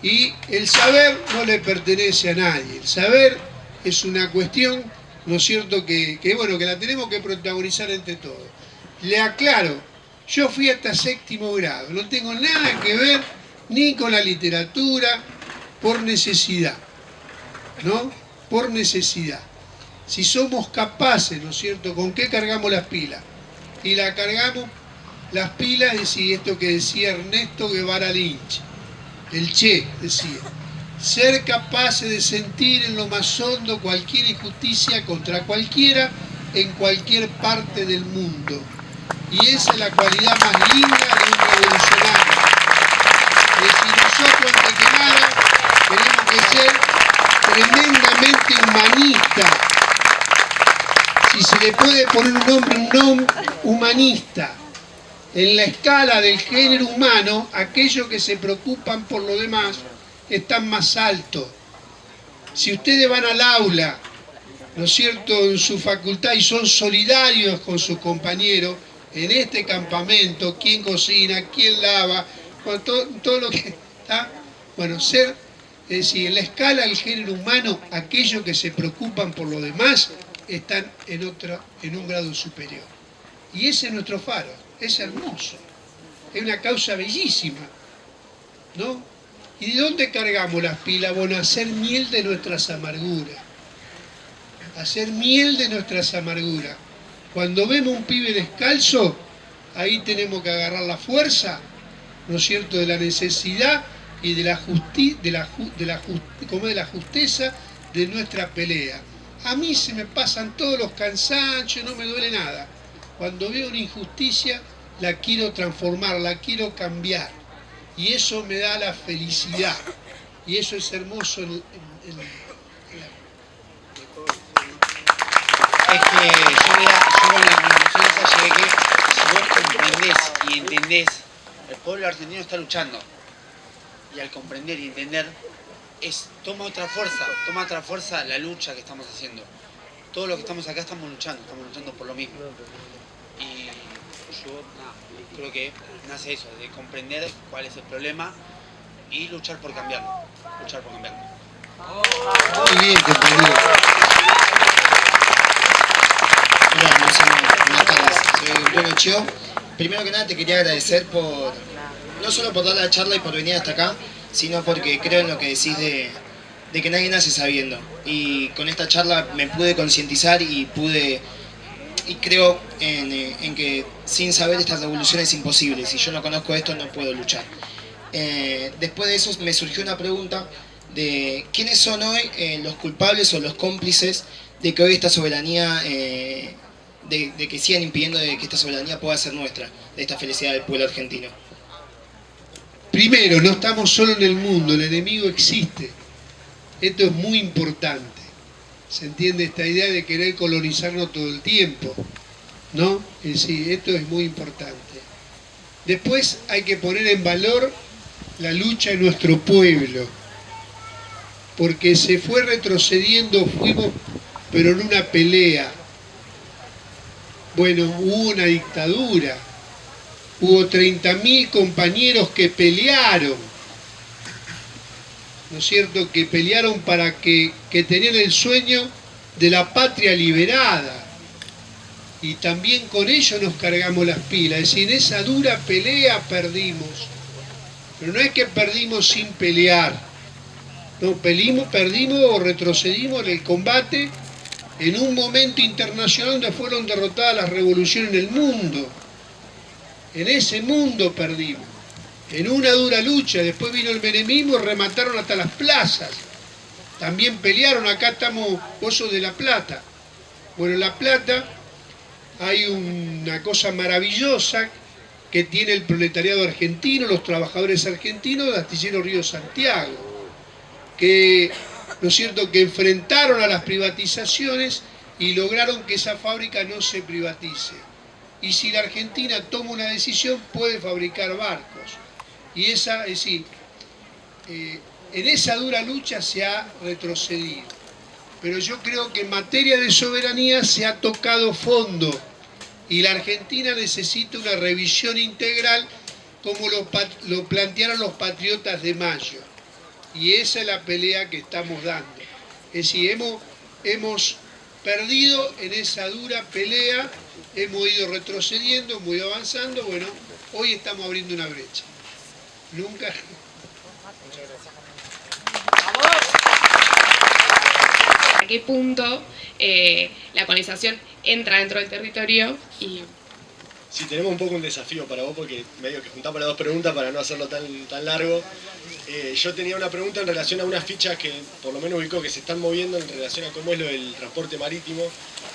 Y el saber no le pertenece a nadie. El saber es una cuestión, ¿no es cierto?, que la tenemos que protagonizar entre todos. Le aclaro, yo fui hasta séptimo grado, no tengo nada que ver ni con la literatura, por necesidad, ¿no? Por necesidad. Si somos capaces, ¿no es cierto?, ¿con qué cargamos las pilas? Y la cargamos, las pilas, es esto que decía Ernesto Guevara Lynch, el Che decía, ser capaces de sentir en lo más hondo cualquier injusticia contra cualquiera en cualquier parte del mundo. Y esa es la cualidad más linda de un revolucionario. Es decir, nosotros antes que nada tenemos que ser tremendamente humanistas. Si se le puede poner un nombre humanista. En la escala del género humano, aquellos que se preocupan por lo demás están más altos. Si ustedes van al aula, ¿no es cierto?, en su facultad y son solidarios con sus compañeros, en este campamento, quién cocina, quién lava, todo lo que está, bueno, es decir, en la escala del género humano, aquellos que se preocupan por lo demás están en un grado superior. Y ese es nuestro faro, es hermoso, es una causa bellísima, ¿no? ¿Y de dónde cargamos las pilas? Bueno, hacer miel de nuestras amarguras, hacer miel de nuestras amarguras. Cuando vemos un pibe descalzo, ahí tenemos que agarrar la fuerza, ¿no es cierto?, de la necesidad y de la justeza de nuestra pelea. A mí se me pasan todos los cansancios, no me duele nada. Cuando veo una injusticia, la quiero transformar, la quiero cambiar. Y eso me da la felicidad. Y eso es hermoso Es que yo con la conclusión esa llegué que si vos comprendés y entendés, el pueblo argentino está luchando. Y al comprender y entender, toma otra fuerza la lucha que estamos haciendo. Todos los que estamos acá estamos luchando por lo mismo. Y yo creo que nace eso, de comprender cuál es el problema y luchar por cambiarlo. Muy bien, compañero. Hola, buenas tardes. Soy Bruno Chio. Primero que nada te quería agradecer no solo por dar la charla y por venir hasta acá, sino porque creo en lo que decís de que nadie nace sabiendo. Y con esta charla me pude concientizar y creo en que sin saber esta revolución es imposible. Si yo no conozco esto no puedo luchar. Después de eso me surgió una pregunta de quiénes son hoy los culpables o los cómplices de que hoy esta soberanía, de que sigan impidiendo de que esta soberanía pueda ser nuestra, de esta felicidad del pueblo argentino. Primero, no estamos solo en el mundo, el enemigo existe. Esto es muy importante. ¿Se entiende esta idea de querer colonizarnos todo el tiempo? ¿No? Es decir, esto es muy importante. Después hay que poner en valor la lucha de nuestro pueblo. Porque se fue retrocediendo, pero en una pelea. Bueno, hubo una dictadura. Hubo 30.000 compañeros que pelearon. ¿no es cierto?, que pelearon para que tenían el sueño de la patria liberada. Y también con ello nos cargamos las pilas. Es decir, en esa dura pelea perdimos. Pero no es que perdimos sin pelear. No, perdimos o retrocedimos en el combate en un momento internacional donde fueron derrotadas las revoluciones en el mundo. En ese mundo perdimos. En una dura lucha, después vino el menemismo, remataron hasta las plazas. También pelearon, acá estamos, Pozos de la Plata. Bueno, en La Plata hay una cosa maravillosa que tiene el proletariado argentino, los trabajadores argentinos del astillero Río Santiago, que, ¿no es cierto?, que enfrentaron a las privatizaciones y lograron que esa fábrica no se privatice. Y si la Argentina toma una decisión, puede fabricar barcos. Y esa, es decir, en esa dura lucha se ha retrocedido. Pero yo creo que en materia de soberanía se ha tocado fondo y la Argentina necesita una revisión integral como lo plantearon los patriotas de Mayo. Y esa es la pelea que estamos dando. Es decir, hemos perdido en esa dura pelea, hemos ido retrocediendo, hemos ido avanzando. Bueno, hoy estamos abriendo una brecha. Nunca... ¿A qué punto la colonización entra dentro del territorio? Y sí, tenemos un poco un desafío para vos porque medio que juntamos las dos preguntas para no hacerlo tan largo. Yo tenía una pregunta en relación a unas fichas que por lo menos ubicó que se están moviendo en relación a cómo es lo del transporte marítimo,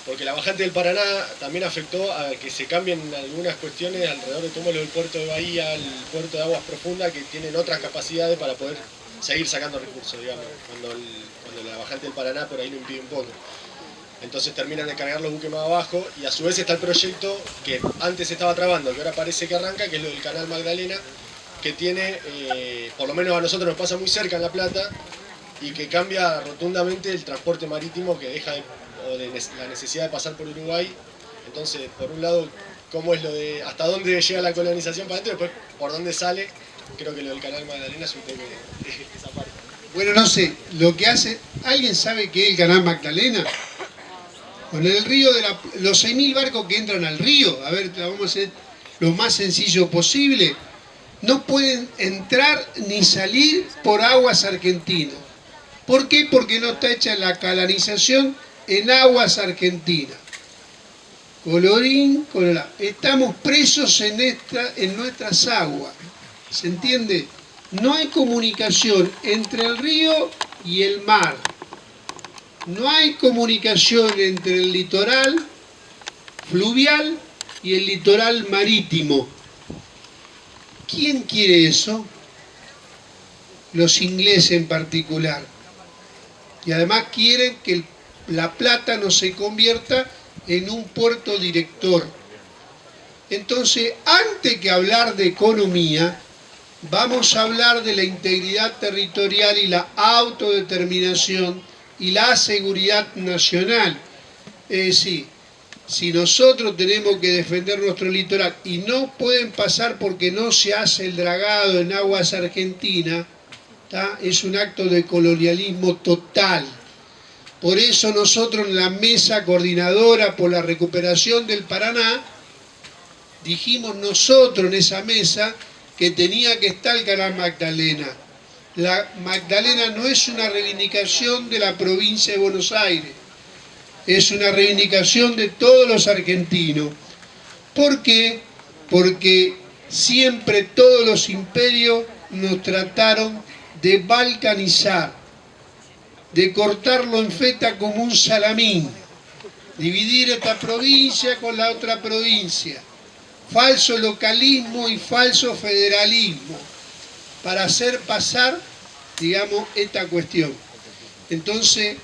porque la bajante del Paraná también afectó a que se cambien algunas cuestiones alrededor de cómo es lo del puerto de Bahía, el puerto de Aguas Profundas, que tienen otras capacidades para poder seguir sacando recursos, digamos, cuando la bajante del Paraná por ahí lo impide un poco. Entonces terminan de cargar los buques más abajo y a su vez está el proyecto que antes estaba trabando, que ahora parece que arranca, que es lo del canal Magdalena, que tiene, por lo menos a nosotros nos pasa muy cerca en La Plata, y que cambia rotundamente el transporte marítimo, que deja la necesidad de pasar por Uruguay. Entonces, por un lado, cómo es lo de hasta dónde llega la colonización para adentro, y después por dónde sale. Creo que lo del canal Magdalena es un tema de esa parte. Bueno, no sé, lo que hace... ¿Alguien sabe qué es el canal Magdalena? Bueno, en el río los 6.000 barcos que entran al río, a ver, vamos a hacer lo más sencillo posible, no pueden entrar ni salir por aguas argentinas. ¿Por qué? Porque no está hecha la canalización en aguas argentinas. Colorín colorado. Estamos presos en nuestras aguas. ¿Se entiende? No hay comunicación entre el río y el mar. No hay comunicación entre el litoral fluvial y el litoral marítimo. ¿Quién quiere eso? Los ingleses en particular. Y además quieren que La Plata no se convierta en un puerto director. Entonces, antes que hablar de economía, vamos a hablar de la integridad territorial y la autodeterminación y la seguridad nacional. Es decir, si nosotros tenemos que defender nuestro litoral y no pueden pasar porque no se hace el dragado en aguas argentinas, es un acto de colonialismo total. Por eso nosotros en la mesa coordinadora por la recuperación del Paraná, dijimos nosotros en esa mesa que tenía que estar el canal Magdalena. La Magdalena no es una reivindicación de la provincia de Buenos Aires, es una reivindicación de todos los argentinos. ¿Por qué? Porque siempre todos los imperios nos trataron de balcanizar, de cortarlo en feta como un salamín, dividir esta provincia con la otra provincia, falso localismo y falso federalismo, para hacer pasar, digamos, esta cuestión. Entonces,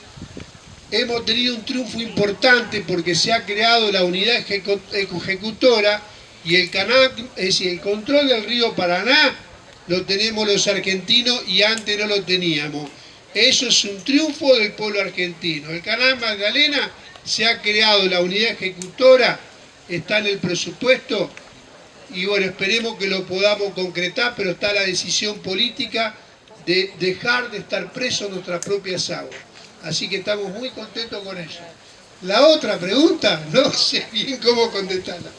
hemos tenido un triunfo importante porque se ha creado la unidad ejecutora y el canal, es decir, el control del río Paraná lo tenemos los argentinos y antes no lo teníamos. Eso es un triunfo del pueblo argentino. El canal Magdalena se ha creado la unidad ejecutora, está en el presupuesto y bueno, esperemos que lo podamos concretar, pero está la decisión política de dejar de estar presos en nuestras propias aguas. Así que estamos muy contentos con ello. La otra pregunta, no sé bien cómo contestarla.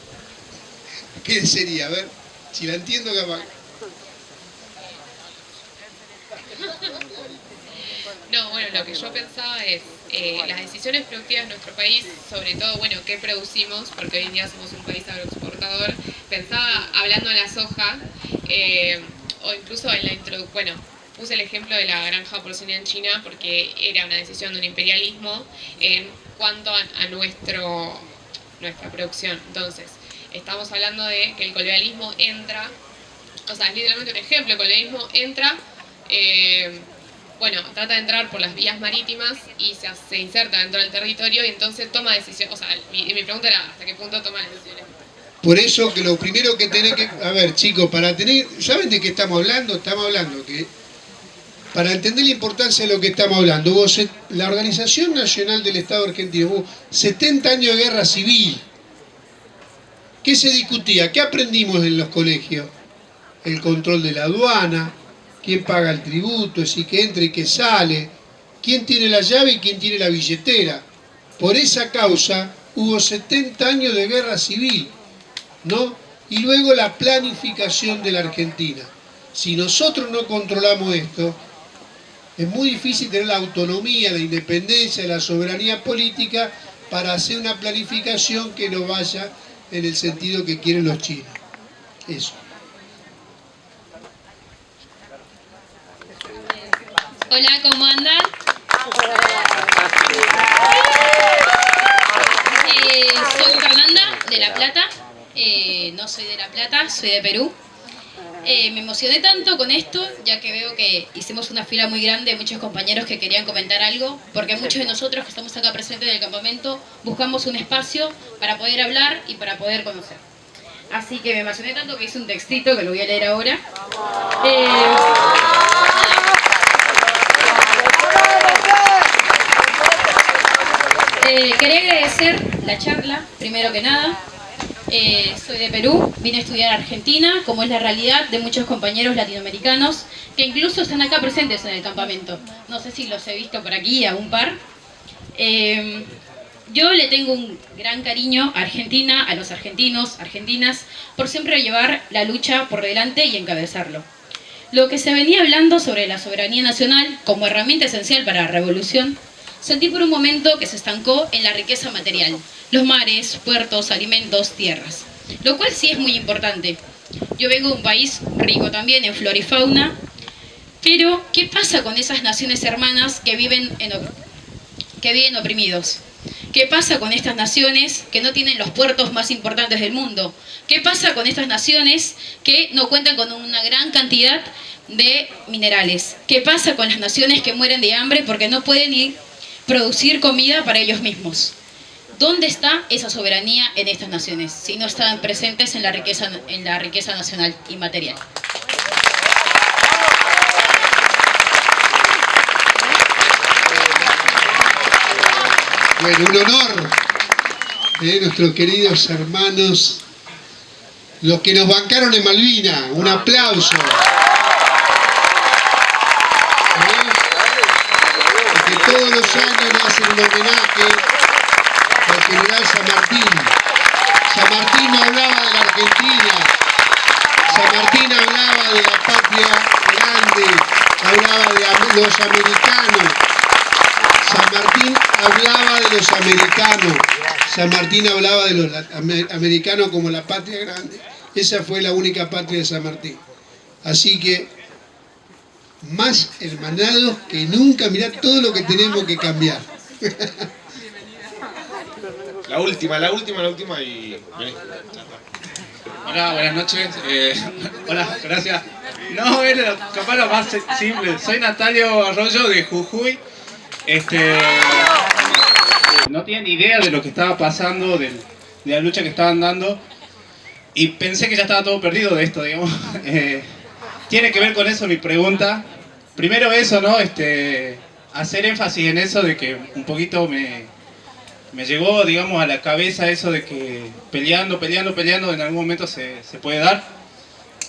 ¿Qué sería? A ver, si la entiendo capaz. No, bueno, lo que yo pensaba es las decisiones productivas de nuestro país, sobre todo, bueno, qué producimos, porque hoy en día somos un país agroexportador. Pensaba, hablando de la soja, o incluso en la introducción, bueno, puse el ejemplo de la granja porcina en China porque era una decisión de un imperialismo en cuanto a nuestra producción. Entonces, estamos hablando de que el colonialismo entra, o sea, es literalmente un ejemplo, el colonialismo entra, bueno, trata de entrar por las vías marítimas y se inserta dentro del territorio y entonces toma decisiones, o sea, mi pregunta era hasta qué punto toma decisiones. Por eso que lo primero que tenés que... A ver, chicos, para tener... ¿Saben de qué estamos hablando? Estamos hablando que... Para entender la importancia de lo que estamos hablando, la Organización Nacional del Estado Argentino hubo 70 años de guerra civil. ¿Qué se discutía? ¿Qué aprendimos en los colegios? El control de la aduana, quién paga el tributo, si que entra y que sale, quién tiene la llave y quién tiene la billetera. Por esa causa hubo 70 años de guerra civil, ¿no? Y luego la planificación de la Argentina. Si nosotros no controlamos esto, es muy difícil tener la autonomía, la independencia, la soberanía política para hacer una planificación que no vaya en el sentido que quieren los chinos. Eso. Hola, ¿cómo andan? Soy Fernanda, de La Plata. No soy de La Plata, soy de Perú. Me emocioné tanto con esto, ya que veo que hicimos una fila muy grande de muchos compañeros que querían comentar algo, porque muchos de nosotros que estamos acá presentes en el campamento buscamos un espacio para poder hablar y para poder conocer. Así que me emocioné tanto que hice un textito que lo voy a leer ahora. Quería agradecer la charla, primero que nada. Soy de Perú, vine a estudiar a Argentina, como es la realidad de muchos compañeros latinoamericanos que incluso están acá presentes en el campamento. No sé si los he visto por aquí, a un par. Yo le tengo un gran cariño a Argentina, a los argentinos, argentinas, por siempre llevar la lucha por delante y encabezarlo. Lo que se venía hablando sobre la soberanía nacional como herramienta esencial para la revolución, sentí por un momento que se estancó en la riqueza material, los mares, puertos, alimentos, tierras, lo cual sí es muy importante. Yo vengo de un país rico también en flora y fauna, pero ¿qué pasa con esas naciones hermanas que viven oprimidos? ¿Qué pasa con estas naciones que no tienen los puertos más importantes del mundo? ¿Qué pasa con estas naciones que no cuentan con una gran cantidad de minerales? ¿Qué pasa con las naciones que mueren de hambre porque no pueden ir producir comida para ellos mismos? ¿Dónde está esa soberanía en estas naciones si no están presentes en la riqueza nacional y material? Bueno, un honor de nuestros queridos hermanos, los que nos bancaron en Malvinas. Un aplauso. Que todos los años le hacen un homenaje al general San Martín. San Martín no hablaba de la Argentina, San Martín hablaba de la patria grande, hablaba de los americanos. San Martín hablaba de los americanos. San Martín hablaba de los americanos como la patria grande. Esa fue la única patria de San Martín. Así que, más hermanados que nunca, mirá todo lo que tenemos que cambiar. La última y... Hola, buenas noches. Hola, gracias. No, era capaz lo más simple. Soy Natalio Arroyo de Jujuy. No tenía ni idea de lo que estaba pasando, de la lucha que estaban dando. Y pensé que ya estaba todo perdido de esto, digamos. Tiene que ver con eso mi pregunta. Primero eso, ¿no? Hacer énfasis en eso de que un poquito me llegó, digamos, a la cabeza eso de que peleando en algún momento se puede dar.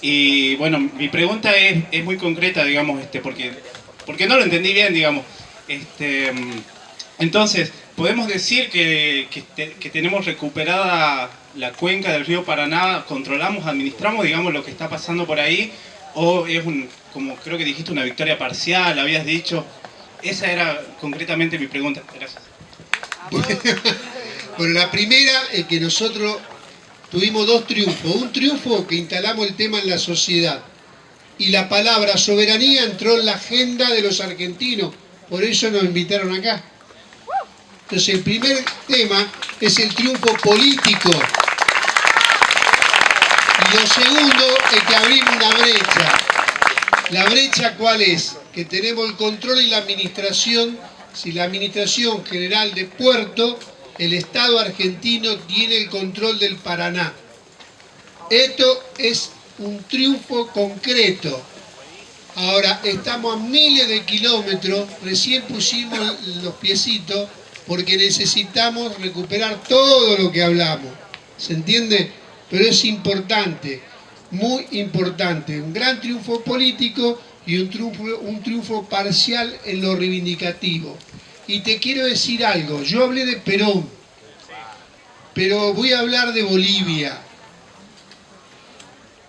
Y bueno, mi pregunta es muy concreta, digamos, porque no lo entendí bien, digamos. Entonces, ¿podemos decir que tenemos recuperada la cuenca del río Paraná, controlamos, administramos, digamos, lo que está pasando por ahí? ¿O es, como creo que dijiste, una victoria parcial, habías dicho? Esa era concretamente mi pregunta. Gracias. Bueno, la primera es que nosotros tuvimos dos triunfos. Un triunfo que instalamos el tema en la sociedad. Y la palabra soberanía entró en la agenda de los argentinos. Por eso nos invitaron acá. Entonces el primer tema es el triunfo político. Y lo segundo es que abrimos una brecha. ¿La brecha cuál es? Que tenemos el control y la administración. Si la Administración General de Puerto, el Estado argentino tiene el control del Paraná. Esto es un triunfo concreto. Ahora, estamos a miles de kilómetros, recién pusimos los piecitos, porque necesitamos recuperar todo lo que hablamos. ¿Se entiende? Pero es importante, muy importante. Un gran triunfo político y un triunfo parcial en lo reivindicativo. Y te quiero decir algo, yo hablé de Perón, pero voy a hablar de Bolivia.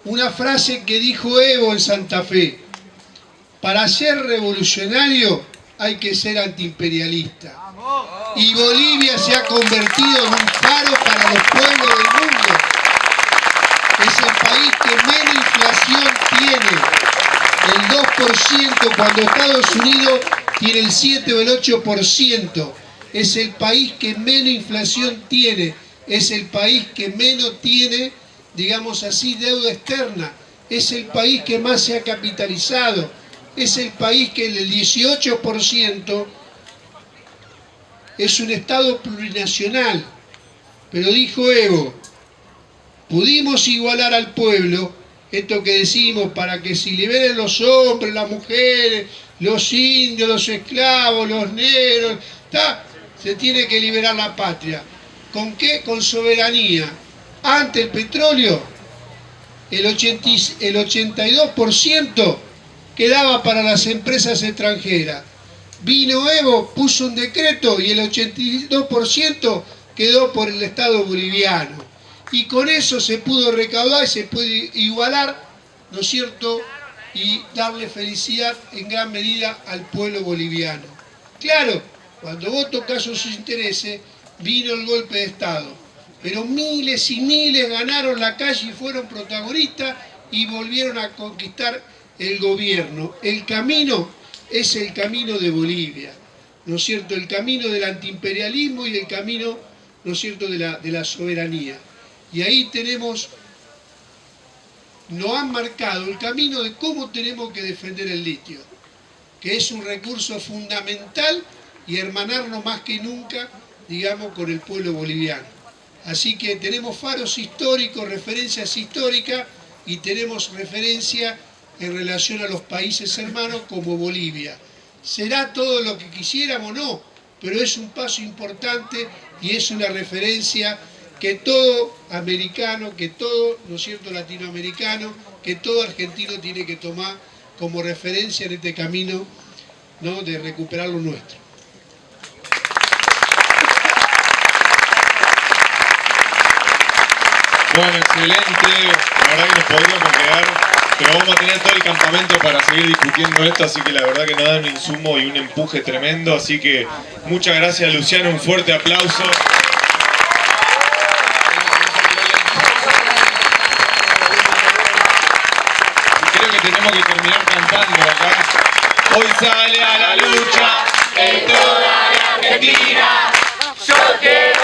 Una frase que dijo Evo en Santa Fe: para ser revolucionario hay que ser antiimperialista. Y Bolivia se ha convertido en un faro para los pueblos del mundo. Es el país que menos inflación tiene, el 2%, cuando Estados Unidos tiene el 7 o el 8%. Es el país que menos inflación tiene, es el país que menos tiene, digamos así, deuda externa. Es el país que más se ha capitalizado. Es el país que el 18% es un Estado plurinacional. Pero dijo Evo, pudimos igualar al pueblo, esto que decimos, para que se liberen los hombres, las mujeres, los indios, los esclavos, los negros, se tiene que liberar la patria. ¿Con qué? Con soberanía. Ante el petróleo, el 82% quedaba para las empresas extranjeras. Vino Evo, puso un decreto y el 82% quedó por el Estado boliviano. Y con eso se pudo recaudar y se puede igualar, ¿no es cierto?, y darle felicidad en gran medida al pueblo boliviano. Claro, cuando vos tocás sus intereses, vino el golpe de Estado. Pero miles y miles ganaron la calle y fueron protagonistas y volvieron a conquistar el gobierno. El camino es el camino de Bolivia, ¿no es cierto? El camino del antiimperialismo y el camino, ¿no es cierto?, de la soberanía. Y ahí nos han marcado el camino de cómo tenemos que defender el litio, que es un recurso fundamental y hermanarnos más que nunca, digamos, con el pueblo boliviano. Así que tenemos faros históricos, referencias históricas y tenemos referencia en relación a los países hermanos como Bolivia. ¿Será todo lo que quisiéramos? No, pero es un paso importante y es una referencia que todo americano, que todo, ¿no es cierto?, latinoamericano, que todo argentino tiene que tomar como referencia en este camino, ¿no?, de recuperar lo nuestro. Bueno, excelente, la verdad que nos podríamos quedar, pero vamos a tener todo el campamento para seguir discutiendo esto, así que la verdad que nos da un insumo y un empuje tremendo, así que muchas gracias, Luciano, un fuerte aplauso. Tenemos que terminar cantando acá. Hoy sale a la lucha en toda la Argentina. Yo quiero